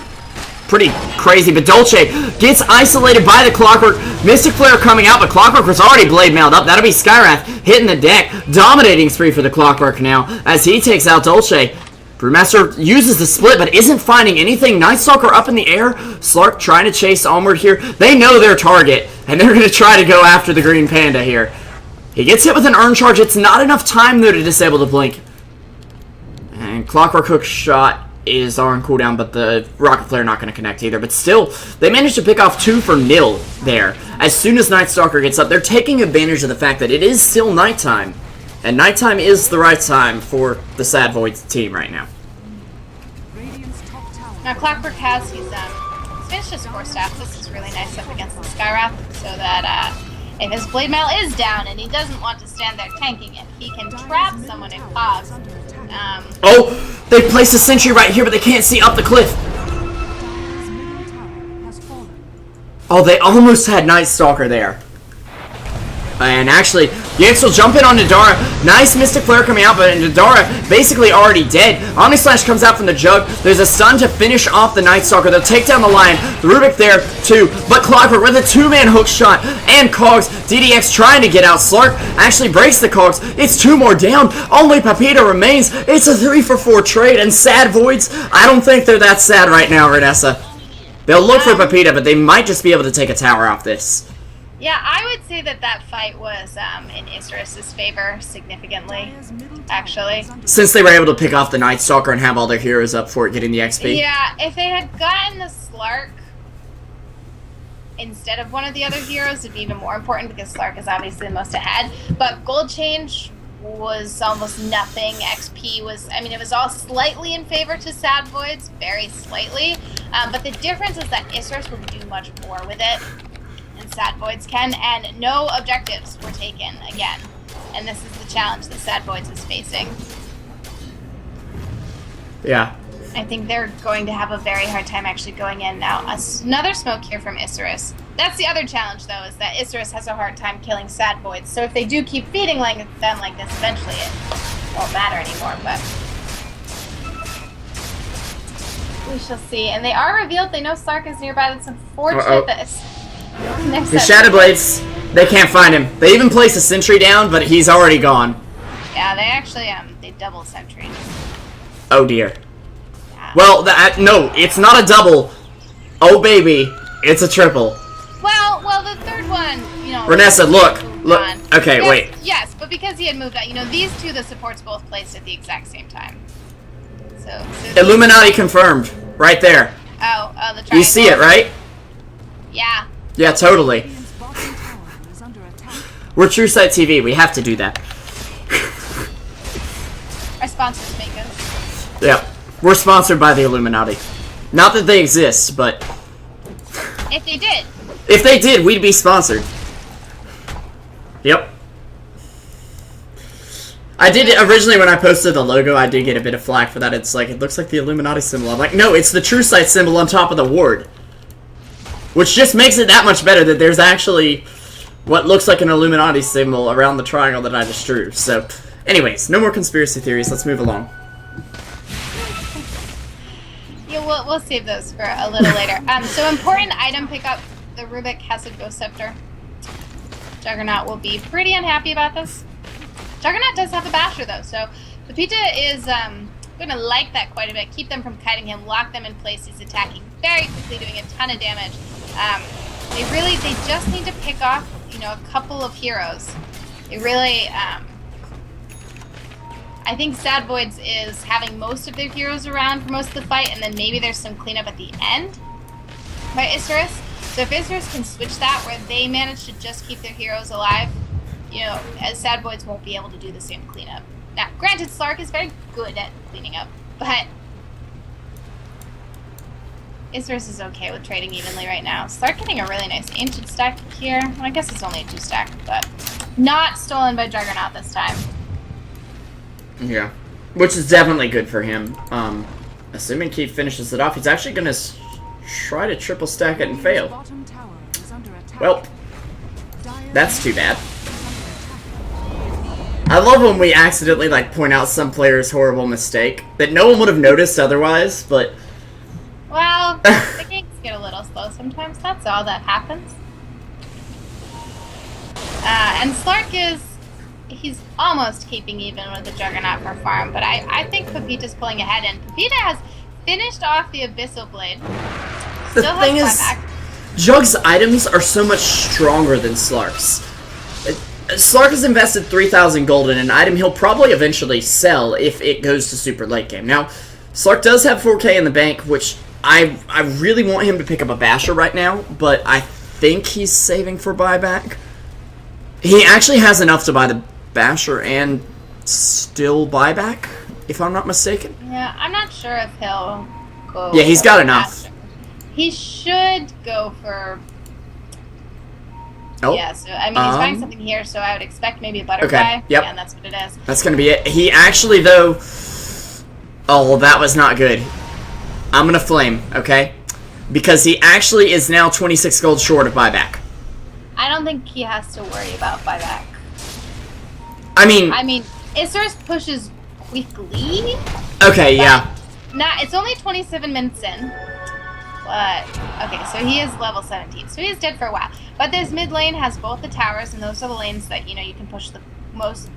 pretty crazy, but Dolce gets isolated by the Clockwork. Mystic Flare coming out, but Clockwork was already blade mailed up. That'll be Skywrath hitting the deck. Dominating spree for the Clockwork now as he takes out Dolce. Brewmaster uses the split, but isn't finding anything. Night Stalker up in the air. Slark trying to chase onward here. They know their target, and they're going to try to go after the Green Panda here. He gets hit with an Urn Charge. It's not enough time, though, to disable the Blink. And Clockwork Hook shot is on cooldown, but the Rocket Flare not going to connect either. But still, they managed to pick off 2 for nil there. As soon as Night Stalker gets up, they're taking advantage of the fact that it is still nighttime. And nighttime is the right time for the SadVoid team right now. Now Clockwork has he's finished his Force Staff. This is really nice up against the Skywrath, so that if his Blade Mail is down and he doesn't want to stand there tanking it, he can trap someone in Pogs. They placed a sentry right here, but they can't see up the cliff. Oh, they almost had Night Stalker there. And actually, Yanks will jump in on Nadara. Nice Mystic Flare coming out, but Nadara basically already dead. Omni-Slash comes out from the Jug. There's a stun to finish off the Night Stalker. They'll take down the Lion. The Rubik there, too. But Clockwork with a 2-man hook shot. And Cogs. DDX trying to get out. Slark actually breaks the Cogs. It's 2 more down. Only Pepita remains. It's a 3 for 4 trade. And SadVoids, I don't think they're that sad right now, Reinessa. They'll look for Pepita, but they might just be able to take a tower off this. Yeah, I would say that fight was in Isurus' favor significantly, actually. Since they were able to pick off the Night Stalker and have all their heroes up for it getting the XP? Yeah, if they had gotten the Slark instead of one of the other heroes, it'd be even more important because Slark is obviously the most ahead. But Gold Change was almost nothing. XP was, I mean, it was all slightly in favor to SadVoids, very slightly. But the difference is that Isurus will do much more with it. SadVoids can, and no objectives were taken again. And this is the challenge that SadVoids is facing. Yeah. I think they're going to have a very hard time actually going in now. Another smoke here from Isurus. That's the other challenge, though, is that Isurus has a hard time killing SadVoids. So if they do keep feeding them like this, eventually it won't matter anymore, but we shall see. And they are revealed. They know Slark is nearby. That's unfortunate. The Shadow Blades, they can't find him. They even placed a sentry down, but he's already gone. Yeah, they actually, they double sentry. Oh dear. Yeah. Well, no, it's not a double. Oh baby, it's a triple. Well, the third one, you know. Reinessa, look. Okay, yes, wait. Yes, but because he had moved on, you know, these two, the supports both placed at the exact same time. So Illuminati confirmed, right there. Oh, the triangle. You see it, right? Yeah. Yeah, totally. We're Truesight TV. We have to do that. Our sponsors make us. Yeah. We're sponsored by the Illuminati. Not that they exist, but if they did. If they did, we'd be sponsored. Yep. I did, originally when I posted the logo, I did get a bit of flack for that. It's like, it looks like the Illuminati symbol. I'm like, no, it's the Truesight symbol on top of the ward. Which just makes it that much better that there's actually what looks like an Illuminati symbol around the triangle that I just drew. So, anyways, no more conspiracy theories. Let's move along. we'll save those for a little later. So important item pickup. The Rubik has a Ghost Scepter. Juggernaut will be pretty unhappy about this. Juggernaut does have a Basher though, so Pepita is going to like that quite a bit. Keep them from kiting him, lock them in place. He's attacking very quickly, doing a ton of damage. They just need to pick off, a couple of heroes. They really, I think SadVoid's is having most of their heroes around for most of the fight, and then maybe there's some cleanup at the end by Isurus. So if Isurus can switch that, where they manage to just keep their heroes alive, as SadVoid's won't be able to do the same cleanup. Now, granted, Slark is very good at cleaning up, but Isurus is okay with trading evenly right now. Slark getting a really nice ancient stack here. Well, I guess it's only a 2-stack, but not stolen by Juggernaut this time. Yeah, which is definitely good for him. Assuming Keith finishes it off, he's actually going to try to triple stack it and fail. Well, that's too bad. I love when we accidentally point out some player's horrible mistake that no one would have noticed otherwise, but... Well, the games get a little slow sometimes, that's all that happens. And Slark he's almost keeping even with the Juggernaut for farm, but I think Pepita's pulling ahead, and Pepita has finished off the Abyssal Blade. The thing is, Jug's items are so much stronger than Slark's. Slark has invested 3,000 gold in an item he'll probably eventually sell if it goes to super late game. Now, Slark does have 4k in the bank, which I really want him to pick up a Basher right now, but I think he's saving for buyback. He actually has enough to buy the Basher and still buyback, if I'm not mistaken. Yeah, I'm not sure if he'll go. Yeah, he's got enough. Basher. He should go for... Oh. Yeah, so, I mean, he's buying something here, so I would expect maybe a butterfly. Okay, yep. Yeah, and that's what it is. That's going to be it. He actually, though... Oh, that was not good. I'm going to flame, okay? Because he actually is now 26 gold short of buyback. I don't think he has to worry about buyback. I mean, Isurus pushes quickly. Okay, yeah. It's only 27 minutes in. But, okay, so he is level 17. So he is dead for a while. But this mid lane has both the towers, and those are the lanes that, you can push the most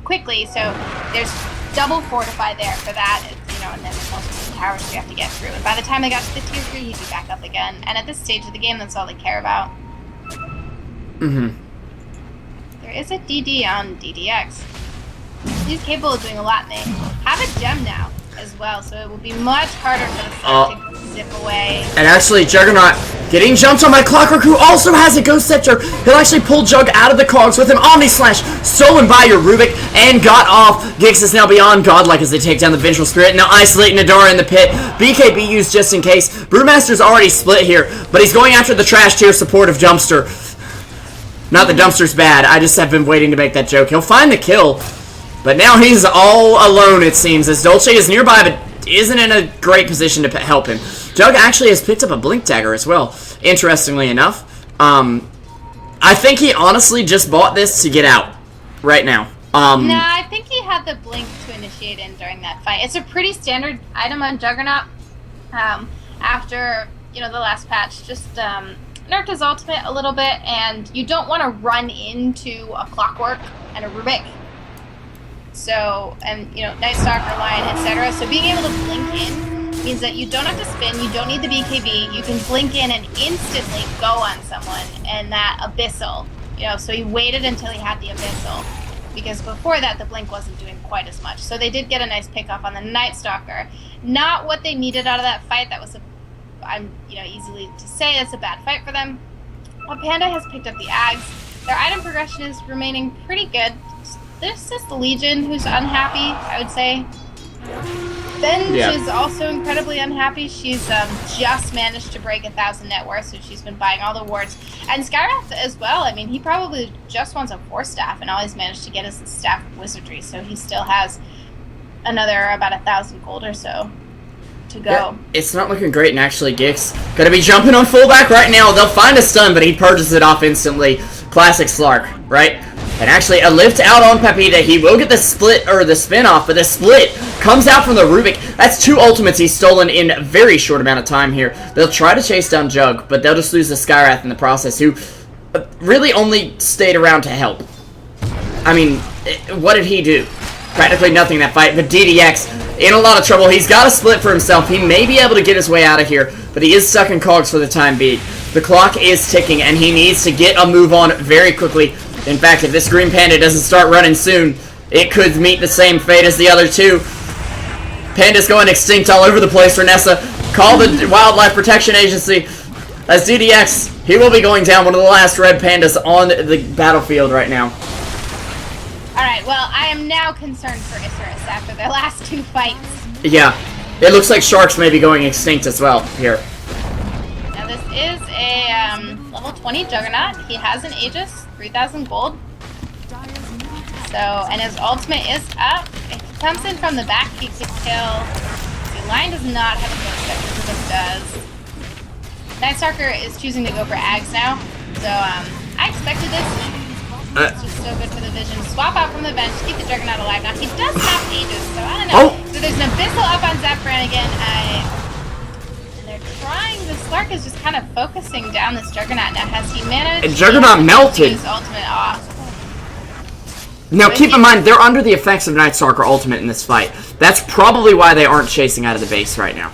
quickly. So there's double fortify there for that, and then there's also the towers we have to get through. And by the time they got to the tier 3, he'd be back up again. And at this stage of the game, that's all they care about. Mm-hmm. There is a DD on DDX. He's capable of doing a lot, and they have a gem now as well, so it will be much harder for the sun to zip away. And actually, Juggernaut getting jumped on by Clockwork, who also has a Ghost Scepter. He'll actually pull Jug out of the cogs with him. Omni Slash stolen by your Rubik and got off. Gix is now beyond godlike as they take down the Vengeful Spirit. Now isolating Nadara in the pit. BKB used just in case. Brewmaster's already split here, but he's going after the trash tier support of Dumpster. Not that Dumpster's bad. I just have been waiting to make that joke. He'll find the kill. But now he's all alone, it seems, as Dolce is nearby, but isn't in a great position to help him. Jug actually has picked up a Blink Dagger as well, interestingly enough. I think he honestly just bought this to get out right now. No, I think he had the Blink to initiate in during that fight. It's a pretty standard item on Juggernaut. After, the last patch, just nerfed his ultimate a little bit, and you don't want to run into a Clockwork and a Rubik. So, and, Night Stalker, Lion, etc. So being able to blink in means that you don't have to spin, you don't need the BKB, you can blink in and instantly go on someone, and that Abyssal. So he waited until he had the Abyssal, because before that the blink wasn't doing quite as much. So they did get a nice pick off on the Night Stalker. Not what they needed out of that fight. That was easily to say it's a bad fight for them. Well, Panda has picked up the Ags. Their item progression is remaining pretty good. This is the Legion who's unhappy, I would say. Venge is also incredibly unhappy. She's just managed to break 1,000 net worth, so she's been buying all the wards. And Skyrath as well. I mean, he probably just wants a 4-staff, and all he's managed to get is the Staff of Wizardry, so he still has another about 1,000 gold or so to go. Yeah, it's not looking great, and actually Gix gonna be jumping on fullback right now. They'll find a stun, but he purges it off instantly. Classic Slark, right? And actually, a lift out on Pepita. He will get the split, or the spin off, but the split comes out from the Rubik. That's 2 ultimates he's stolen in a very short amount of time here. They'll try to chase down Jug, but they'll just lose the Skyrath in the process, who really only stayed around to help. I mean, what did he do? Practically nothing in that fight, but DDX in a lot of trouble. He's got a split for himself. He may be able to get his way out of here, but he is stuck in cogs for the time being. The clock is ticking, and he needs to get a move on very quickly. In fact, if this Green Panda doesn't start running soon, it could meet the same fate as the other 2. Panda's going extinct all over the place. Reinessa, call the Wildlife Protection Agency. As DDX, he will be going down, one of the last red pandas on the battlefield right now. Alright, well, I am now concerned for Isurus after their last 2 fights. Yeah, it looks like Sharks may be going extinct as well here. Now this is a level 20 Juggernaut. He has an Aegis, 3,000 gold. So, and his ultimate is up. If he comes in from the back, he could kill. The line does not have a good sector, so this does. Night Stalker is choosing to go for Ags now. So, I expected this. It's just so good for the vision. Swap out from the bench, keep the Juggernaut alive. Now, he does have Aegis, so I don't know. So there's an Abyssal up on Zap Brannigan. And they're trying, the Slark is just kind of focusing down this Juggernaut. Now, has he managed and Juggernaut melted. His ultimate off? Now, keep in mind, they're under the effects of Night Stalker ultimate in this fight. That's probably why they aren't chasing out of the base right now.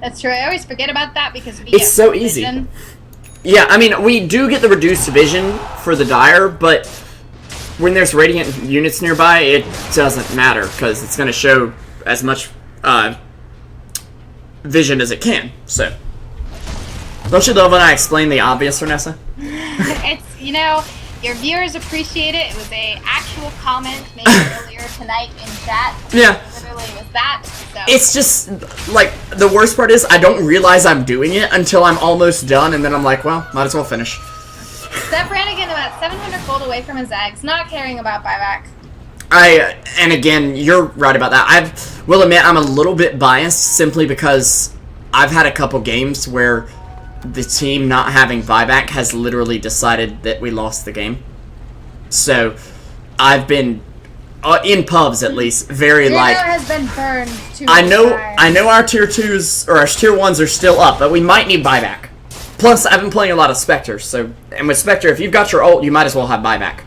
That's true. I always forget about that because we it's so easy. Vision. Yeah, I mean, we do get the reduced vision for the Dire, but when there's Radiant units nearby, it doesn't matter, because it's going to show as much vision as it can, so. Don't you love when I explain the obvious, Reinessa? It's, you know, your viewers appreciate it. It was a actual comment made earlier tonight in chat. Yeah. Literally was that. So. It's just, like, the worst part is I don't realize I'm doing it until I'm almost done, and then I'm like, well, might as well finish. That Brannigan about 700 gold away from his Zags, not caring about buyback. And again, you're right about that. I will admit I'm a little bit biased simply because I've had a couple games where the team not having buyback has literally decided that we lost the game. So, I've been, in pubs at least, very like... has been burned too I know our tier 2s, or our tier 1s are still up, but we might need buyback. Plus, I've been playing a lot of Spectre, so... And with Spectre, if you've got your ult, you might as well have buyback.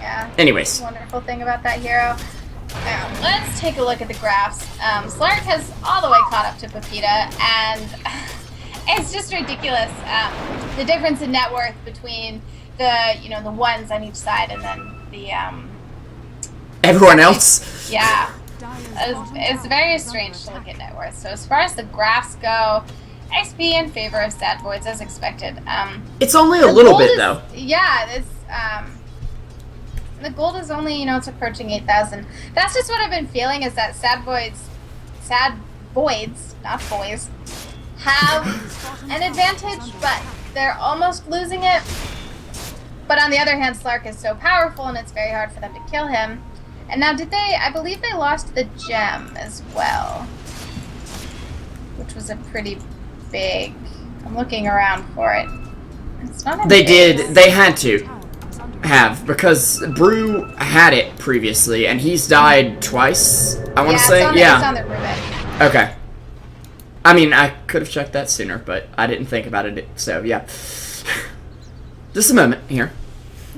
Yeah. Anyways. Wonderful thing about that hero. Now, let's take a look at the graphs. Slark has all the way caught up to Pepita, and it's just ridiculous. The difference in net worth between the, you know, the ones on each side and then the, everyone else? Yeah. It's very strange to look at net worth. So as far as the graphs go, XP in favor of SadVoids as expected. It's only a little bit, though. Yeah, it's, the gold is only, you know, it's approaching 8,000. That's just what I've been feeling, is that SadVoids, not boys, have an advantage, but they're almost losing it. But on the other hand, Slark is so powerful, and it's very hard for them to kill him. And now, I believe they lost the gem as well, which was a pretty big, I'm looking around for it. It's not. They did, they had to have, because Brew had it previously, and he's died twice, I want to say. It's on the Rubik. Okay. I mean, I could have checked that sooner, but I didn't think about it, so yeah. Just a moment here.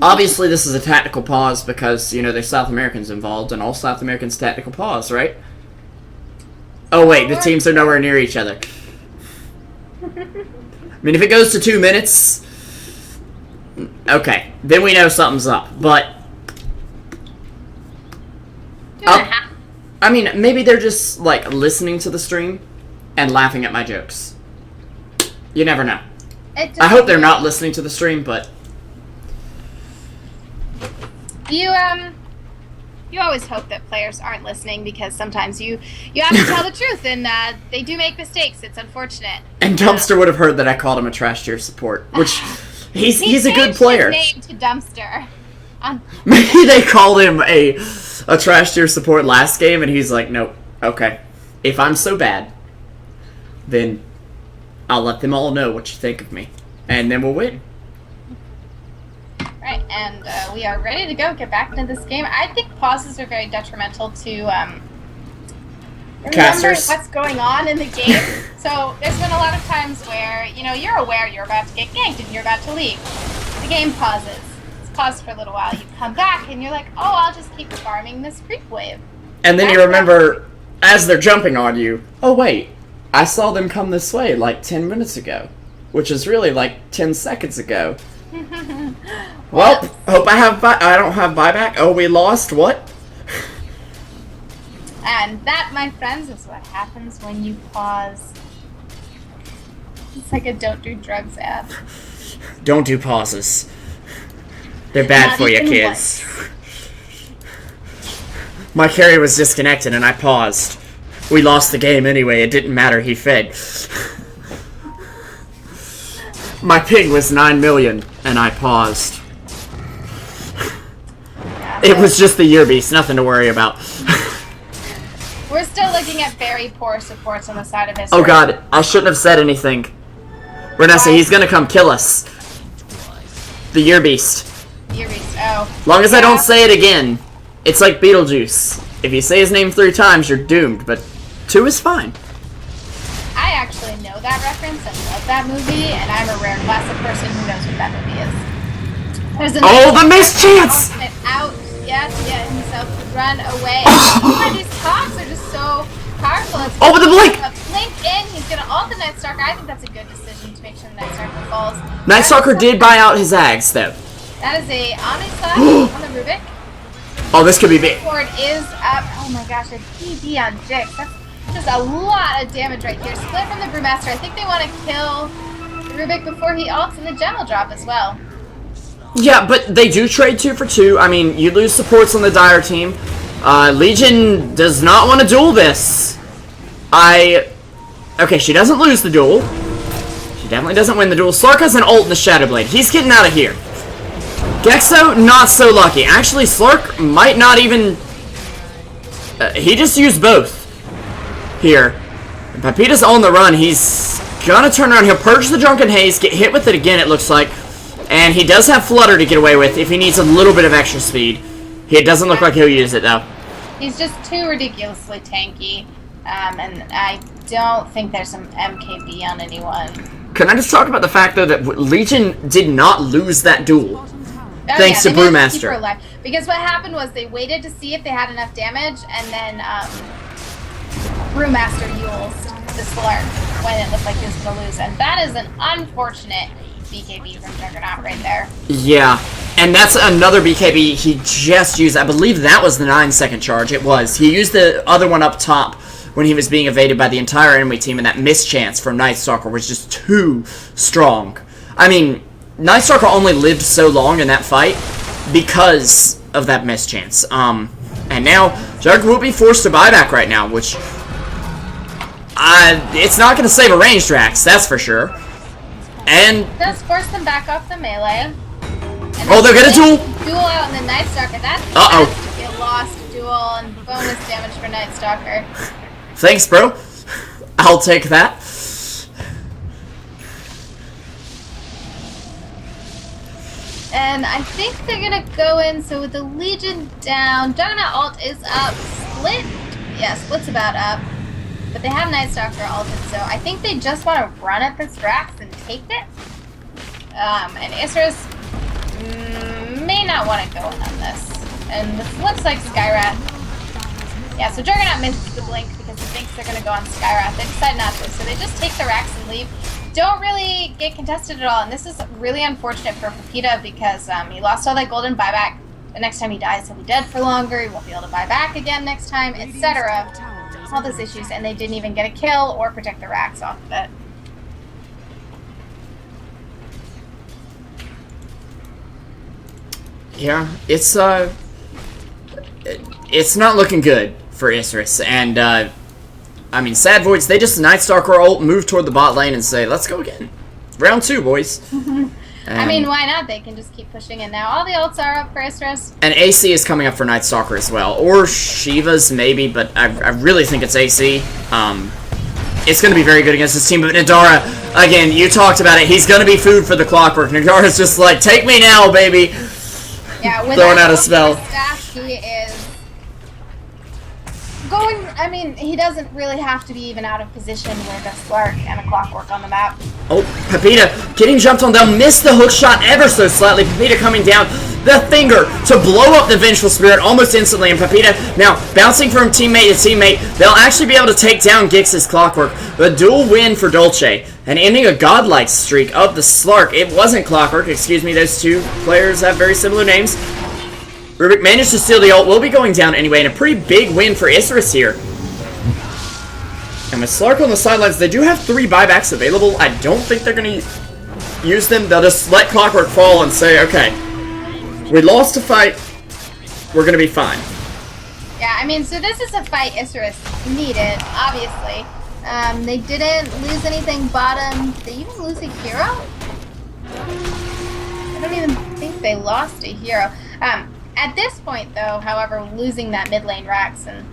Obviously, this is a tactical pause because, you know, there's South Americans involved, and all South Americans tactical pause, right? Oh, wait, the teams are nowhere near each other. I mean, if it goes to 2 minutes, okay, then we know something's up, but... I mean, maybe they're just, like, listening to the stream and laughing at my jokes. You never know. I hope they're not listening to the stream, but... You always hope that players aren't listening, because sometimes you have to tell the truth, and they do make mistakes. It's unfortunate. And Dumpster would have heard that I called him a trash tier support, which he's a good player. His name to Dumpster. Maybe they called him a trash tier support last game, and he's like, nope, okay. If I'm so bad, then I'll let them all know what you think of me, and then we'll win. Right, and we are ready to go. Get back into this game. I think pauses are very detrimental to remember Casters. what's going on in the game. So there's been a lot of times where, you know, you're aware you're about to get ganked and you're about to leave. The game pauses. It's paused for a little while. You come back and you're like, oh, I'll just keep farming this creep wave. And then you remember, as they're jumping on you, oh wait, I saw them come this way like 10 minutes ago, which is really like 10 seconds ago. Well, hope I don't have buyback. Oh, we lost. What? And that, my friends, is what happens when you pause. It's like a don't do drugs ad. Don't do pauses. They're bad Not for you, even kids. My carry was disconnected and I paused. We lost the game anyway. It didn't matter. He fed. My ping was 9 million and I paused. It was just the year beast. Nothing to worry about. We're still looking at very poor supports on the side of his. Oh god, I shouldn't have said anything. Reinessa, he's gonna come kill us. The year beast. Year beast. Oh. Long as I don't say it again. It's like Beetlejuice. If you say his name 3 times, you're doomed, but 2 is fine. I actually know that reference and love that movie, and I'm a rare class of person who knows what that movie is. There's The mischance! Out, yes, yeah, himself to run away. Oh, these talks are just so powerful. It's with the blink! Blink in, he's gonna ult the Night Stalker. I think that's a good decision to make sure the Night Stalker falls. Night Stalker did buy out his Ags, though. That is a Omni Slash on the Rubik. Oh, this could be big. Board is up. Oh my gosh, a PB on Jix. That's just a lot of damage right here. Split from the Brewmaster. I think they want to kill the Rubik before he ults, and the gem will drop as well. Yeah, but they do trade 2 for 2. I mean, you lose supports on the Dire team. Legion does not want to duel this. Okay, she doesn't lose the duel. She definitely doesn't win the duel. Slark has an ult in the Shadow Blade. He's getting out of here. Gexo, not so lucky. Actually, Slark might not even... he just used both here. And Pepita's on the run. He's gonna turn around. He'll purge the Drunken Haze, get hit with it again, it looks like. And he does have Flutter to get away with if he needs a little bit of extra speed. It doesn't look like he'll use it, though. He's just too ridiculously tanky. And I don't think there's some MKB on anyone. Can I just talk about the fact, though, that Legion did not lose that duel? Thanks to Brewmaster. Because what happened was they waited to see if they had enough damage, and then Brewmaster used the Slark when it looked like he was going to lose. And that is an unfortunate BKB from Juggernaut right there. Yeah, and that's another BKB he just used. I believe that was the 9-second charge. It was. He used the other one up top when he was being evaded by the entire enemy team, and that mischance from Night Stalker was just too strong. I mean, Night Stalker only lived so long in that fight because of that mischance. And now Jug will be forced to buy back right now, which it's not going to save a ranged Rax, that's for sure. And does force them back off the melee. Oh, they're gonna duel out in the Night Stalker. That's a lost duel and bonus damage for Night Stalker. Thanks, bro. I'll take that. And I think they're gonna go in. So with the Legion down, Juggernaut ult is up. Split, yeah, Split's about up. But they have Night Stalker ulted, so I think they just want to run at this Drax and take it. And Isurus may not want to go in on this. And this looks like Skyrath. Yeah, so Juggernaut misses the blink because he thinks they're going to go on Skyrath. They decide not to, so they just take the Rax and leave. Don't really get contested at all, and this is really unfortunate for Pepita because he lost all that golden buyback. The next time he dies, he'll be dead for longer. He won't be able to buy back again next time, etc. All those issues, and they didn't even get a kill or protect the Rax off of it. Yeah, it's not looking good for Isurus, and I mean, SadVoids, they just Night Stalker ult, move toward the bot lane, and say, let's go again. Round 2, boys. I mean, why not? They can just keep pushing it now. All the ults are up for Isurus. And AC is coming up for Night Stalker as well. Or Shiva's, maybe, but I really think it's AC. It's going to be very good against this team, but Nadara, again, you talked about it. He's going to be food for the Clockwork. Nadara's just like, take me now, baby. with throwing out a spell. Staff, he is going. I mean, he doesn't really have to be even out of position with a Slark and a Clockwork on the map. Oh, Pepita getting jumped on. They'll miss the hook shot ever so slightly. Pepita coming down. The finger to blow up the Vengeful Spirit almost instantly, and Pepita now bouncing from teammate to teammate. They'll actually be able to take down Gix's Clockwork. The dual win for Dolce, and ending a godlike streak of the Slark. It wasn't Clockwork, excuse me, those two players have very similar names. Rubik managed to steal the ult, will be going down anyway, and a pretty big win for Isurus here. And with Slark on the sidelines, they do have 3 buybacks available. I don't think they're going to use them. They'll just let Clockwork fall and say, okay, we lost a fight, we're going to be fine. Yeah, I mean, so this is a fight Isurus needed, obviously. They didn't lose anything bottom. Did they even lose a hero? I don't even think they lost a hero. At this point, though, however, losing that mid lane Rax and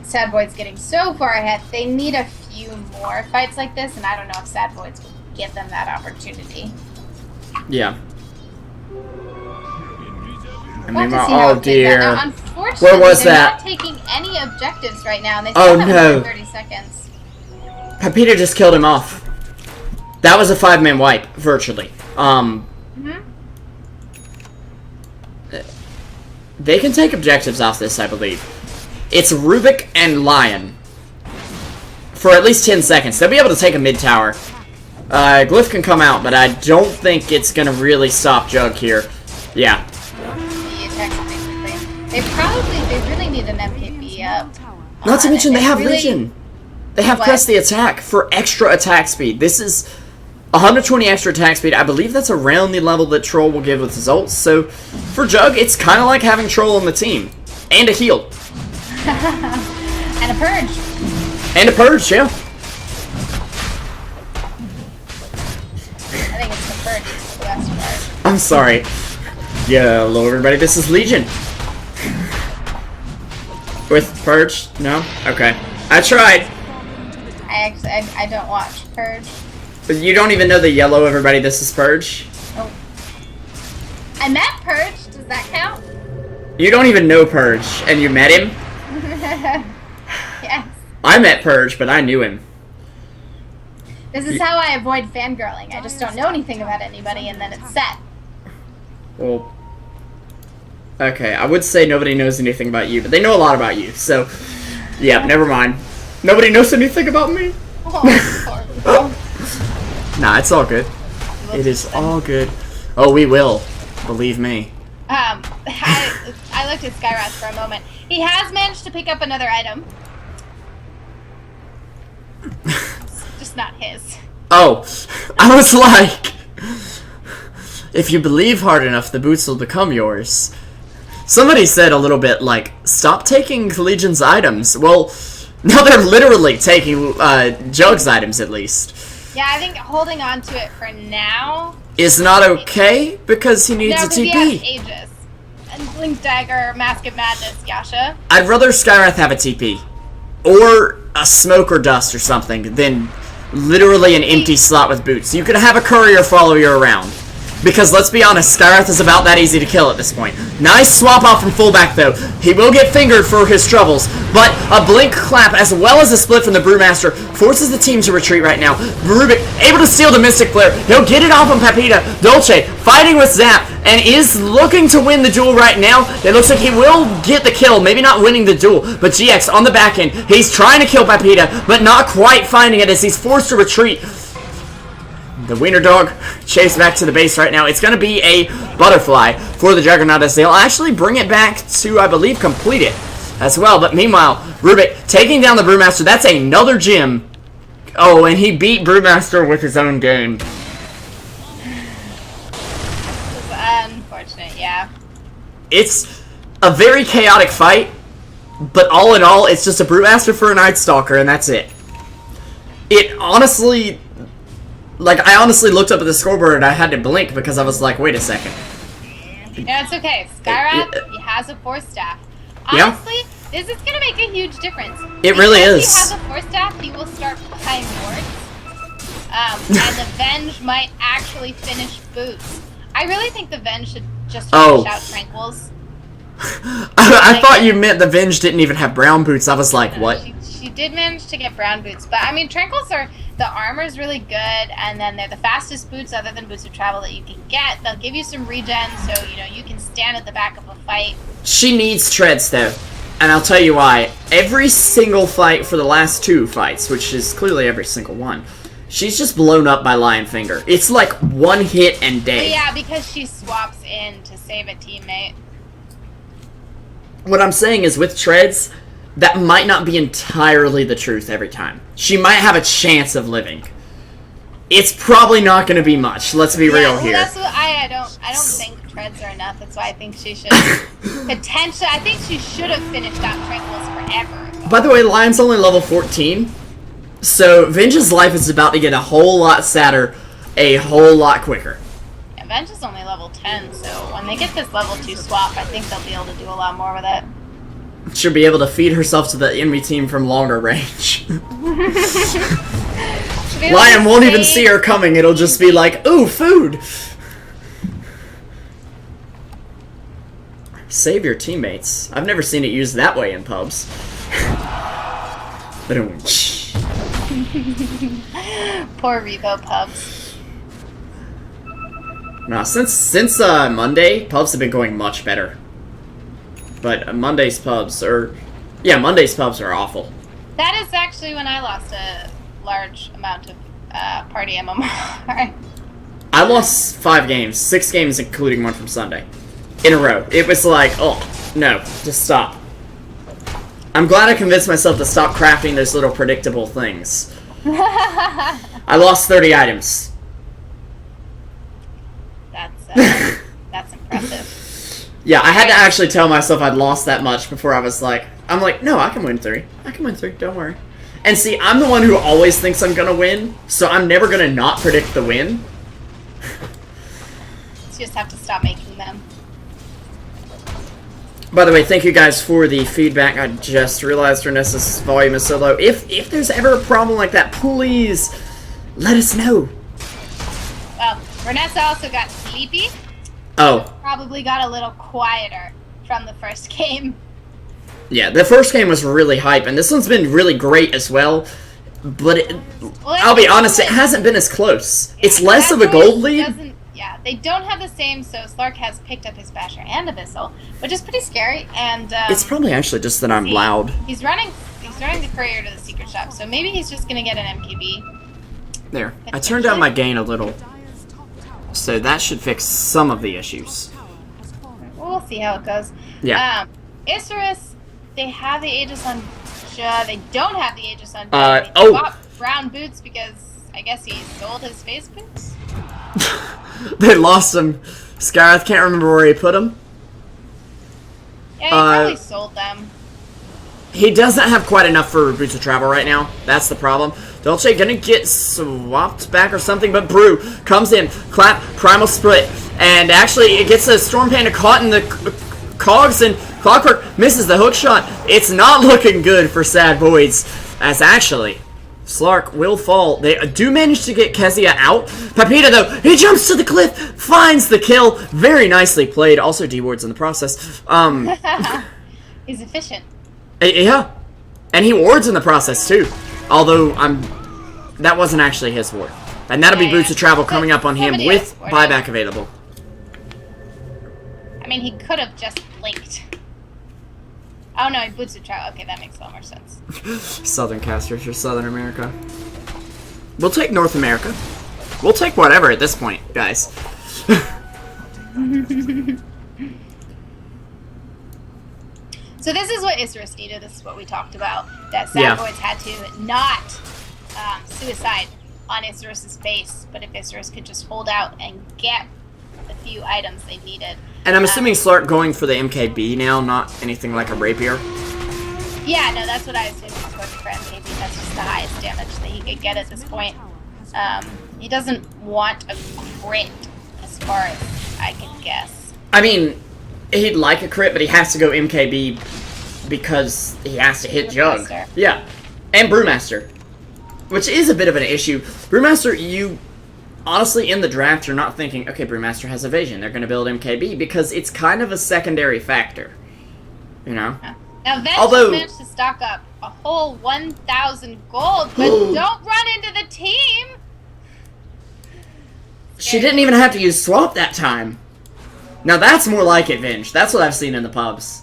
SadVoid's getting so far ahead, they need a few more fights like this, and I don't know if SadVoid's will give them that opportunity. Yeah. I We'll mean, have to see how oh it plays out. dear. Now, unfortunately, Where was they're that? not taking any objectives right now, and they still have no. 30 seconds. Pepita just killed him off. That was a 5-man wipe, virtually. They can take objectives off this, I believe. It's Rubik and Lion. For at least 10 seconds. They'll be able to take a mid tower. Glyph can come out, but I don't think it's going to really stop Jug here. Yeah. They really need an MKB up. Not to mention they have really, Legion. They have press the attack for extra attack speed. This is 120 extra attack speed. I believe that's around the level that Troll will give with his ults. So for Jug, it's kind of like having Troll on the team. And a heal. And a purge. And a purge, yeah. I think it's the purge is the best part. I'm sorry. Yeah, hello everybody, this is Legion. With Purge? No? Okay. I tried. I don't watch Purge. But you don't even know the yellow everybody, this is Purge? Oh. I met Purge, does that count? You don't even know Purge, and you met him? Yes. I met Purge, but I knew him. This is how I avoid fangirling. I just don't know anything about anybody, and then it's set. Well, okay, I would say nobody knows anything about you, but they know a lot about you, so, yeah, never mind. Nobody knows anything about me? Oh, Nah, it's all good. It is all good. Oh, we will. Believe me. I looked at Skyraz for a moment. He has managed to pick up another item. It's just not his. Oh, I was like, if you believe hard enough, the boots will become yours. Somebody said a little bit like, stop taking Legion's items. Well, now they're literally taking Jug's items at least. Yeah, I think holding on to it for now is not okay because he needs a TP. He has Aegis. And Blink Dagger, Mask of Madness, Yasha. I'd rather Skywrath have a TP. Or a smoke or dust or something than literally an empty slot with boots. You could have a courier follow you around. Because let's be honest, Skywrath is about that easy to kill at this point. Nice swap out from fullback though. He will get fingered for his troubles, but a blink clap as well as a split from the Brewmaster forces the team to retreat right now. Rubik able to steal the Mystic Flare. He'll get it off on Pepita. Dolce fighting with Zap and is looking to win the duel right now. It looks like he will get the kill, maybe not winning the duel, but GX on the back end. He's trying to kill Pepita, but not quite finding it as he's forced to retreat. The Wiener Dog chased back to the base right now. It's going to be a butterfly for the Juggernaut as they'll actually bring it back to, I believe, complete it as well. But meanwhile, Rubik taking down the Brewmaster. That's another gem. Oh, and he beat Brewmaster with his own game. Unfortunate, yeah. It's a very chaotic fight, but all in all, it's just a Brewmaster for a Night Stalker, and that's it. It honestly... Like, I honestly looked up at the scoreboard and I had to blink because I was like, wait a second. Yeah, it's okay. Skyrath, he has a Force Staff. Honestly, this is going to make a huge difference. It really is. If he has a Force Staff, he will start buying wards. And the Venge might actually finish boots. I really think the Venge should just to finish out Tranquils. I thought you meant the Venge didn't even have brown boots. I was like, what? She did manage to get brown boots, but I mean, Tranquils are, the armor's really good, and then they're the fastest boots other than boots of travel that you can get. They'll give you some regen, so you know you can stand at the back of a fight. She needs treads though, and I'll tell you why. Every single fight for the last 2 fights, which is clearly every single one, she's just blown up by Lion Finger. It's like 1 hit and dead. But yeah, because she swaps in to save a teammate. What I'm saying is with treads, that might not be entirely the truth every time. She might have a chance of living. It's probably not going to be much. Let's be real here. That's what I don't think treads are enough. That's why I think she should potentially. I think she should have finished out Tranquils forever. By the way, Lion's only level 14, so Venge's life is about to get a whole lot sadder, a whole lot quicker. Yeah, Venge is only level 10, so when they get this level 2 swap, I think they'll be able to do a lot more with it. She'll be able to feed herself to the enemy team from longer range. Lion won't even see her coming. It'll just be like, ooh, food! Save your teammates. I've never seen it used that way in pubs. Poor Revo pubs. Nah, since Monday, pubs have been going much better. But Monday's pubs are awful. That is actually when I lost a large amount of party MMR. I lost 5 games, 6 games including one from Sunday, in a row. It was like, oh, no, just stop. I'm glad I convinced myself to stop crafting those little predictable things. I lost 30 items. That's impressive. Yeah, I had to actually tell myself I'd lost that much before I was like, no, I can win 3. I can win 3, don't worry. And see, I'm the one who always thinks I'm gonna win, so I'm never gonna not predict the win. You just have to stop making them. By the way, thank you guys for the feedback. I just realized Reinessa's volume is so low. If there's ever a problem like that, please let us know. Well, Reinessa also got sleepy. Oh. Probably got a little quieter from the first game. Yeah, the first game was really hype, and this one's been really great as well. But I'll be honest, it hasn't been as close. It's less of a gold lead. Yeah, they don't have the same, so Slark has picked up his Basher and Abyssal, which is pretty scary, and it's probably actually just that I'm loud. He's running the courier to the secret shop, so maybe he's just gonna get an MKB. There. I turned down my gain a little. So that should fix some of the issues. We'll see how it goes. Yeah. Isurus, they have the Aegis on Ja. They don't have the Aegis on Ja. They bought brown boots because I guess he sold his face boots. They lost him. Skyrath can't remember where he put them. Yeah, he probably sold them. He doesn't have quite enough for boots of travel right now. That's the problem. Dolce gonna get swapped back or something, but Brew comes in, clap, primal split, and actually it gets a Storm Panda caught in the cogs, and Clockwork misses the hook shot. It's not looking good for SadVoids, as actually Slark will fall. They do manage to get Kezia out. Papita, though, he jumps to the cliff, finds the kill. Very nicely played. Also D-wards in the process. He's efficient. Yeah. And he wards in the process, too. Although, that wasn't actually his ward. And that'll be Boots of Travel coming up on him with buyback available. I mean, he could have just blinked. Oh no, Boots of Travel. Okay, that makes a lot more sense. Southern casters or Southern America. We'll take North America. We'll take whatever at this point, guys. So this is what Isurus needed. This is what we talked about. That SadVoids had to not suicide on Isurus's base, but if Isurus could just hold out and get the few items they needed. And I'm assuming Slark going for the MKB now, not anything like a rapier. Yeah, no, that's what I assumed. He's going for MKB. That's just the highest damage that he could get at this point. He doesn't want a crit, as far as I can guess. I mean, he'd like a crit, but he has to go MKB because he has to hit Jug. Yeah, and Brewmaster, which is a bit of an issue. Brewmaster, honestly, in the draft, you're not thinking, okay, Brewmaster has evasion. They're going to build MKB because it's kind of a secondary factor. You know? Yeah. Now, Venge managed to stock up a whole 1,000 gold, but don't run into the team! She didn't even have to use swap that time. Now that's more like it, Venge. That's what I've seen in the pubs.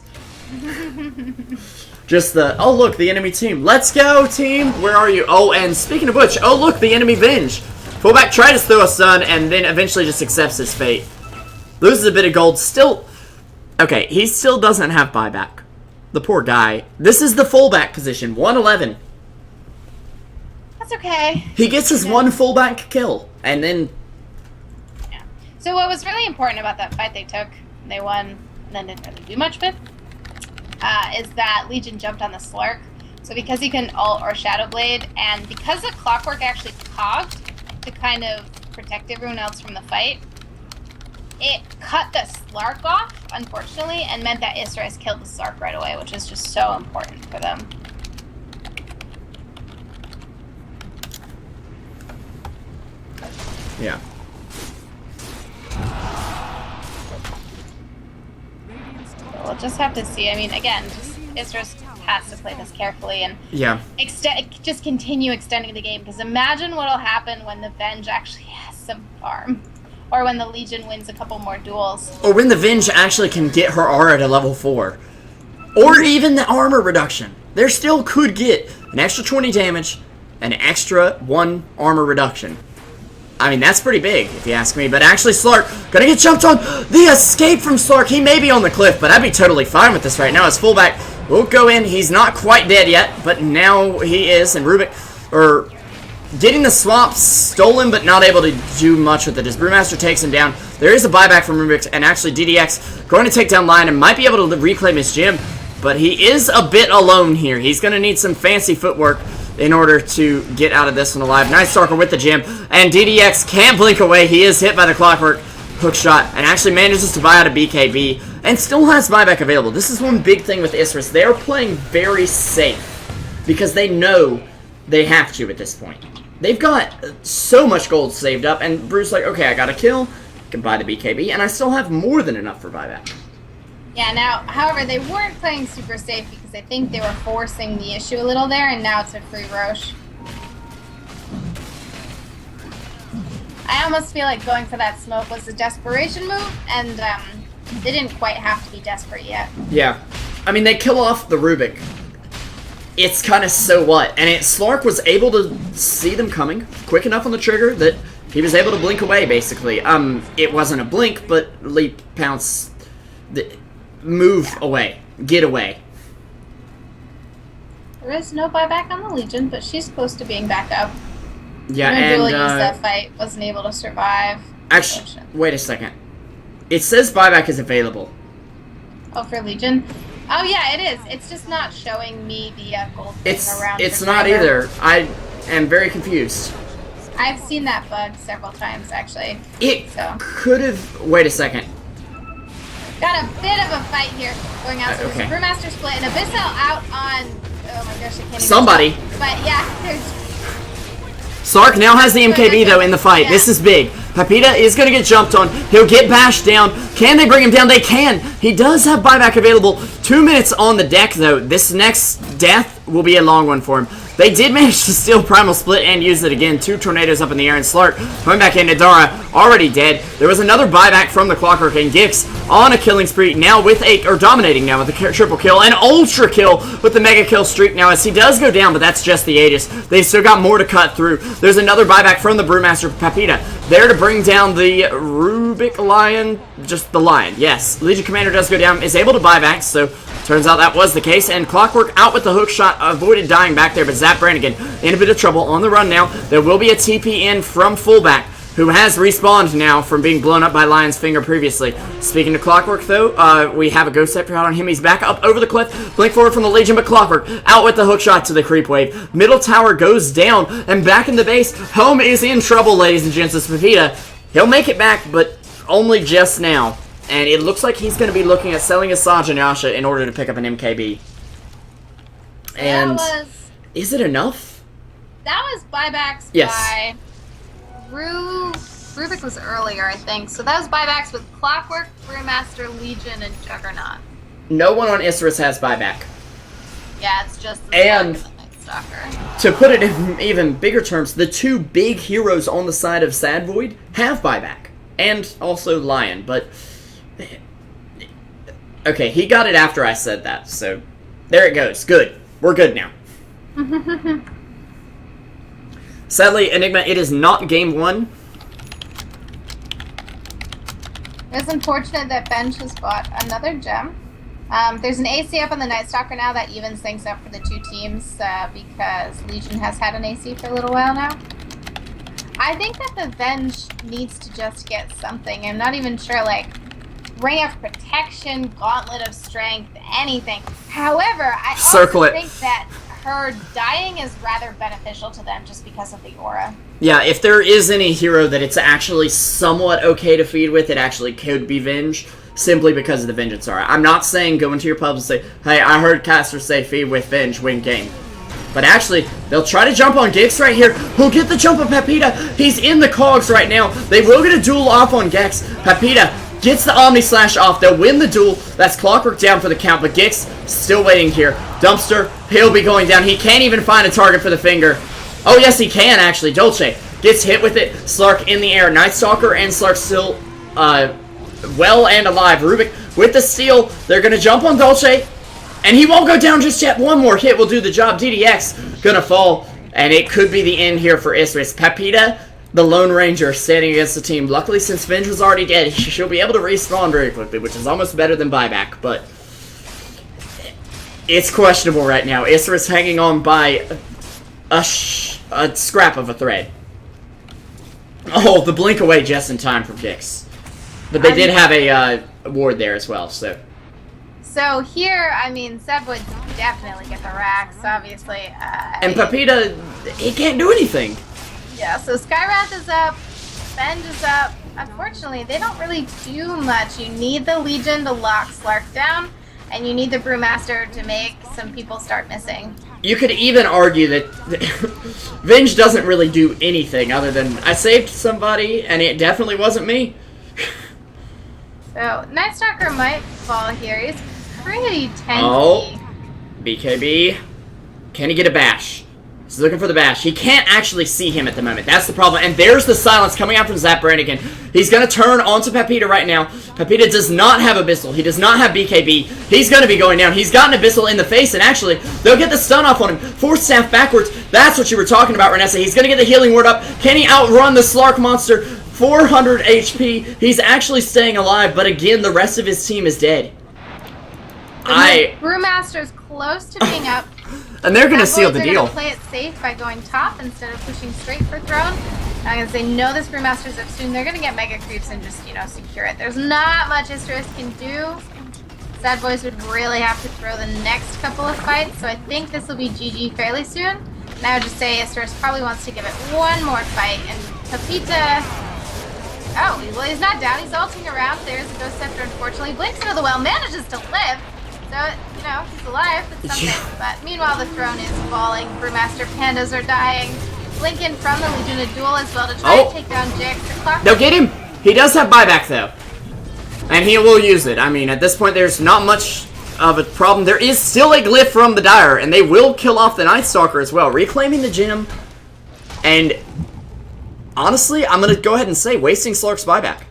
Just the, oh look, the enemy team. Let's go, team! Where are you? Oh, and speaking of which, oh look, the enemy Venge. Fullback tried to throw a stun and then eventually just accepts his fate. Loses a bit of gold. Still, okay, he still doesn't have buyback. The poor guy. This is the fullback position, 111. That's okay. He gets his one fullback kill, and then... Yeah. So what was really important about that fight they took, they won, and then didn't really do much with, is that Legion jumped on the Slurk. So because he couldn't ult or Shadow Blade, and because the Clockwork actually cogged to kind of protect everyone else from the fight, it cut the Slark off, unfortunately, and meant that Isurus killed the Slark right away, which is just so important for them. Yeah. So we'll just have to see. I mean, again, just Isurus has to play this carefully and just continue extending the game, because imagine what'll happen when the Venge actually has some farm. Or when the Legion wins a couple more duels. Or when the Venge actually can get her aura to level 4. Or even the armor reduction. There still could get an extra 20 damage, an extra 1 armor reduction. I mean, that's pretty big, if you ask me. But actually, Slark, gonna get jumped on. The escape from Slark. He may be on the cliff, but I'd be totally fine with this right now. His fullback will go in. He's not quite dead yet, but now he is. And Rubik, getting the swamp stolen, but not able to do much with it. As Brewmaster takes him down, there is a buyback from Rubik, and actually DDX going to take down Lion and might be able to reclaim his gem, but he is a bit alone here. He's going to need some fancy footwork in order to get out of this one alive. Nice Stalker with the gem, and DDX can't blink away. He is hit by the Clockwork hook shot, and actually manages to buy out a BKB, and still has buyback available. This is one big thing with Isurus. They're playing very safe, because they know they have to at this point. They've got so much gold saved up, and Bruce's like, okay, I got a kill, I can buy the BKB, and I still have more than enough for buyback. Yeah, now, however, they weren't playing super safe because I think they were forcing the issue a little there, and now it's a free Roche. I almost feel like going for that smoke was a desperation move, and they didn't quite have to be desperate yet. Yeah. I mean, they kill off the Rubik. It's kind of so what. And Slark was able to see them coming quick enough on the trigger that he was able to blink away, basically. It wasn't a blink, but leap, pounce, move away, get away. There is no buyback on the Legion, but she's close to being back up. Yeah, and use that fight, wasn't able to survive. Actually, wait a second. It says buyback is available. Oh, for Legion? Oh yeah, it is. It's just not showing me the gold thing around. It's not either. I am very confused. I've seen that bug several times, actually. It could have... Wait a second. Got a bit of a fight here going out. So Okay. there's a Brewmaster split and Abyssal out on... Oh my gosh, I can't even... Somebody. Stop. But yeah, there's... Slark now has the MKB, though, in the fight. Yeah. This is big. Papita is going to get jumped on. He'll get bashed down. Can they bring him down? They can. He does have buyback available. 2 minutes on the deck, though. This next death will be a long one for him. They did manage to steal Primal Split and use it again. 2 tornadoes up in the air, and Slark coming back into Dara, already dead. There was another buyback from the Clockwork, and Gix on a killing spree, now with dominating now with a triple kill, an ultra kill with the mega kill streak now as he does go down, but that's just the Aegis. They've still got more to cut through. There's another buyback from the Brewmaster Papita, there to bring down the Rubik Lion, just the Lion, yes. Legion Commander does go down, is able to buy back, so turns out that was the case, and Clockwork out with the hook shot, avoided dying back there, but Zap Brannigan in a bit of trouble on the run now. There will be a TP in from fullback, who has respawned now from being blown up by Lion's Finger previously. Speaking to Clockwork, though, we have a Ghost Scepter out on him. He's back up over the cliff. Blink forward from the Legion, but Clockwork out with the hook shot to the creep wave. Middle tower goes down, and back in the base. Helm is in trouble, ladies and gents. It's Papita. He'll make it back, but only just now. And it looks like he's going to be looking at selling his Saj and Yasha in order to pick up an MKB. And is it enough? That was buybacks yes. by Rubik was earlier, I think. So that was buybacks with Clockwork, Brewmaster, Legion, and Juggernaut. No one on Isurus has buyback. Yeah, it's just the and Night Stalker. To put it in even bigger terms, the two big heroes on the side of SadVoid have buyback. And also Lion, but... Okay, he got it after I said that, so... There it goes. Good. We're good now. Sadly, Enigma, it is not game 1. It's unfortunate that Bench has bought another gem. There's an AC up on the Night Stalker now that evens things up for the two teams because Legion has had an AC for a little while now. I think that the Venge needs to just get something. I'm not even sure, like, Ring of Protection, Gauntlet of Strength, anything. However, I also think that her dying is rather beneficial to them just because of the aura. Yeah, if there is any hero that it's actually somewhat okay to feed with, it actually could be Venge, simply because of the Vengeance aura. I'm not saying go into your pubs and say, hey, I heard casters say feed with Venge, win game. But actually, they'll try to jump on Gix right here. Who'll get the jump of Pepita? He's in the cogs right now. They will get a duel off on Gex. Pepita gets the Omni Slash off. They'll win the duel. That's Clockwork down for the count, but Gix still waiting here. Dumpster, he'll be going down. He can't even find a target for the finger. Oh, yes, he can, actually. Dolce gets hit with it. Slark in the air. Night Stalker and Slark still well and alive. Rubik with the steal. They're going to jump on Dolce, and he won't go down just yet. One more hit will do the job. DDX going to fall, and it could be the end here for Isurus. Pepita, the Lone Ranger, standing against the team. Luckily, since Venge was already dead, she'll be able to respawn very quickly, which is almost better than buyback, but it's questionable right now. Isurus hanging on by a scrap of a thread. Oh, the blink away just in time from Gix. But they did have a ward there as well, so... So here, I mean, SadVoid definitely get the racks, obviously. And Pepita, he can't do anything. Yeah, so Skywrath is up, Venge is up. Unfortunately, they don't really do much. You need the Legion to lock Slark down, and you need the Brewmaster to make some people start missing. You could even argue that Venge doesn't really do anything other than, I saved somebody, and it definitely wasn't me. So, Night Stalker might fall here. He's pretty tanky. Oh, BKB. Can he get a bash? He's looking for the bash. He can't actually see him at the moment. That's the problem. And there's the silence coming out from Zap Brannigan. He's going to turn onto Pepita right now. Pepita does not have Abyssal. He does not have BKB. He's going to be going down. He's got an Abyssal in the face, and actually, they'll get the stun off on him. Force staff backwards. That's what you were talking about, Reinessa. He's going to get the healing ward up. Can he outrun the Slark monster? 400 HP. He's actually staying alive, but again, the rest of his team is dead. Brewmaster's close to being up. And they're going to seal the deal. They're going to play it safe by going top instead of pushing straight for throne. Because they know this Brewmaster's up soon. They're going to get mega creeps and just, you know, secure it. There's not much Isurus can do. SadVoid would really have to throw the next couple of fights. So I think this will be GG fairly soon. And I would just say Isurus probably wants to give it one more fight. And Pepita... Oh, well, he's not down. He's ulting around. There's a Ghost Scepter, unfortunately. Blinks into the well, manages to live. So, you know, he's alive. That's something. But meanwhile, the throne is falling. Brewmaster Pandas are dying. Lincoln from the Legion of Duel as well to try to take down Jix. They'll get him. He does have buyback, though. And he will use it. I mean, at this point, there's not much of a problem. There is still a glyph from the Dire, and they will kill off the Night Stalker as well, reclaiming the gem. And honestly, I'm going to go ahead and say, wasting Slark's buyback.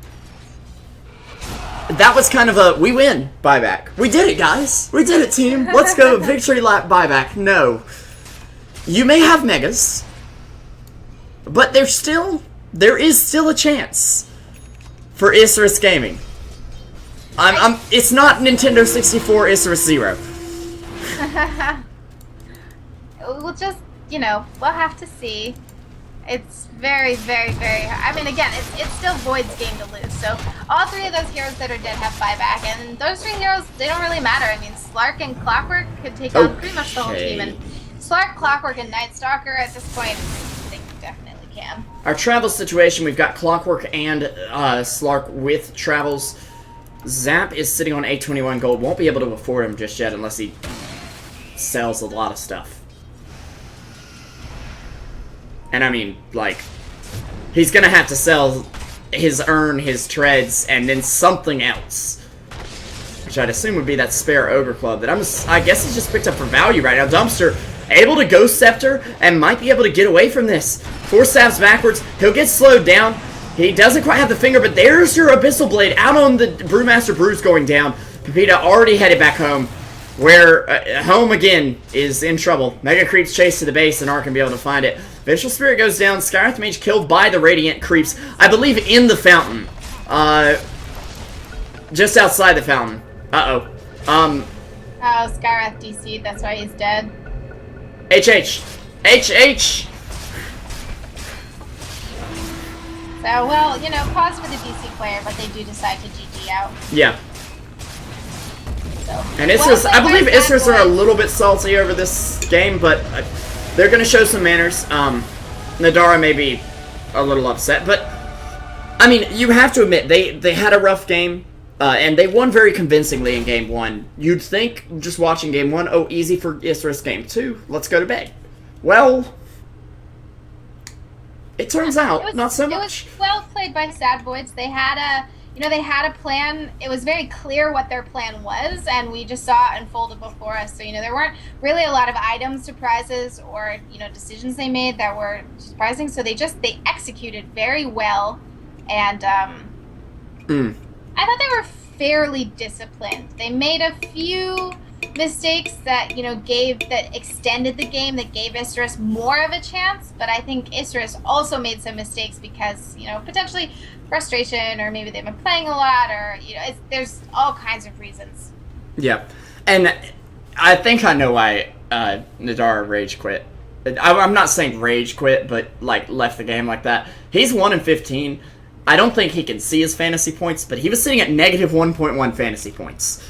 That was kind of a, we win buyback. We did it, guys. We did it, team. Let's go victory lap buyback. No. You may have megas, but there is still a chance for Isurus Gaming. It's not Nintendo 64 Isurus 0. We'll just, you know, we'll have to see. It's very, very, very hard. I mean, again, it's still Void's game to lose. So all three of those heroes that are dead have buyback. And those three heroes, they don't really matter. I mean, Slark and Clockwork could take on pretty much the whole team. And Slark, Clockwork, and Night Stalker at this point, they definitely can. Our travel situation, we've got Clockwork and Slark with travels. Zap is sitting on 821 gold. Won't be able to afford him just yet unless he sells a lot of stuff. And I mean, like, he's gonna have to sell his urn, his treads, and then something else. Which I'd assume would be that spare Ogre Club that I guess he's just picked up for value right now. Dumpster able to Ghost Scepter and might be able to get away from this. 4 stabs backwards. He'll get slowed down. He doesn't quite have the finger, but there's your Abyssal Blade out on the Brewmaster Brews going down. Pepita already headed back home, where home again is in trouble. Mega Creeps chase to the base, and Ark can be able to find it. Vengeful Spirit goes down. Skywrath Mage killed by the Radiant Creeps, I believe in the fountain. Just outside the fountain. Uh-oh. Oh, Skywrath DC'd, that's why he's dead. HH. HH! So, well, you know, pause for the DC player, but they do decide to GG out. Yeah. So, and Isurus, I believe Isurus are a little bit salty over this game, but they're going to show some manners. Nadara may be a little upset, but, I mean, you have to admit, they had a rough game, and they won very convincingly in Game 1. You'd think, just watching Game 1, oh, easy for Isurus Game 2, let's go to bed. Well, it turns out, not so much. It was well played by SadVoids. They had a plan. It was very clear what their plan was, and we just saw it unfolded before us. So, there weren't really a lot of item surprises or, decisions they made that were surprising. So they executed very well, and I thought they were fairly disciplined. They made a few mistakes that extended the game, that gave Isurus more of a chance, but I think Isurus also made some mistakes because potentially frustration, or maybe they've been playing a lot, or there's all kinds of reasons. Yeah, and I think I know why Nadara rage quit. I'm not saying rage quit, but left the game like that. He's 1-15. I don't think he can see his fantasy points, but he was sitting at negative 1.1 fantasy points.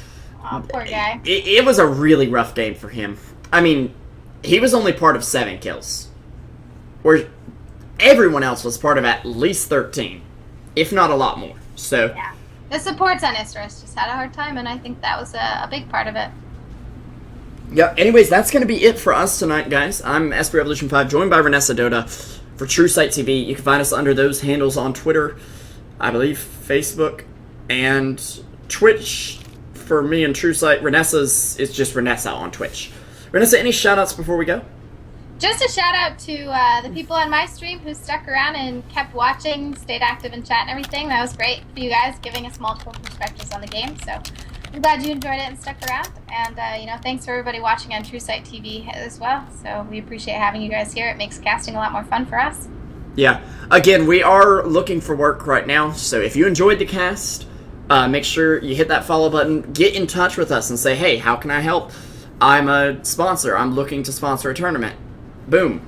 Oh, poor guy. It was a really rough game for him. I mean, he was only part of 7 kills, where everyone else was part of at least 13, if not a lot more. So yeah, the supports on Isurus just had a hard time, and I think that was a big part of it. Yeah. Anyways, that's going to be it for us tonight, guys. I'm SP Revolution 5, joined by Reinessa Dota for Truesight TV. You can find us under those handles on Twitter, I believe, Facebook, and Twitch. For me and Truesight, Reinessa's is just Reinessa on Twitch. Reinessa, any shoutouts before we go? Just a shout out to the people on my stream who stuck around and kept watching, stayed active in chat and everything. That was great for you guys, giving us multiple perspectives on the game. So I'm glad you enjoyed it and stuck around. And thanks for everybody watching on Truesight TV as well. So we appreciate having you guys here. It makes casting a lot more fun for us. Yeah. Again, we are looking for work right now. So if you enjoyed the cast, make sure you hit that follow button, get in touch with us and say, hey, how can I help? I'm a sponsor. I'm looking to sponsor a tournament. Boom.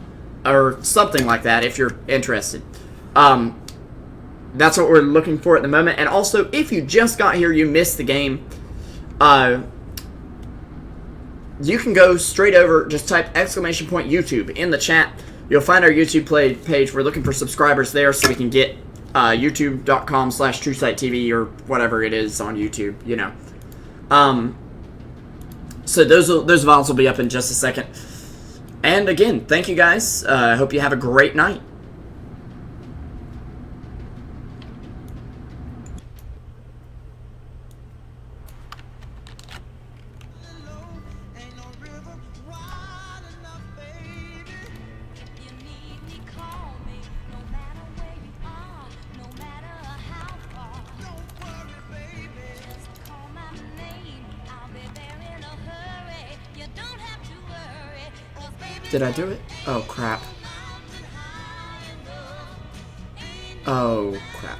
Or something like that if you're interested. That's what we're looking for at the moment. And also, if you just got here, you missed the game, you can go straight over, just type !YouTube in the chat. You'll find our YouTube page. We're looking for subscribers there so we can get youtube.com/Truesight TV or whatever it is on YouTube, So those VODs will be up in just a second. And again, thank you guys. I hope you have a great night. Did I do it? Oh, crap. Oh, crap.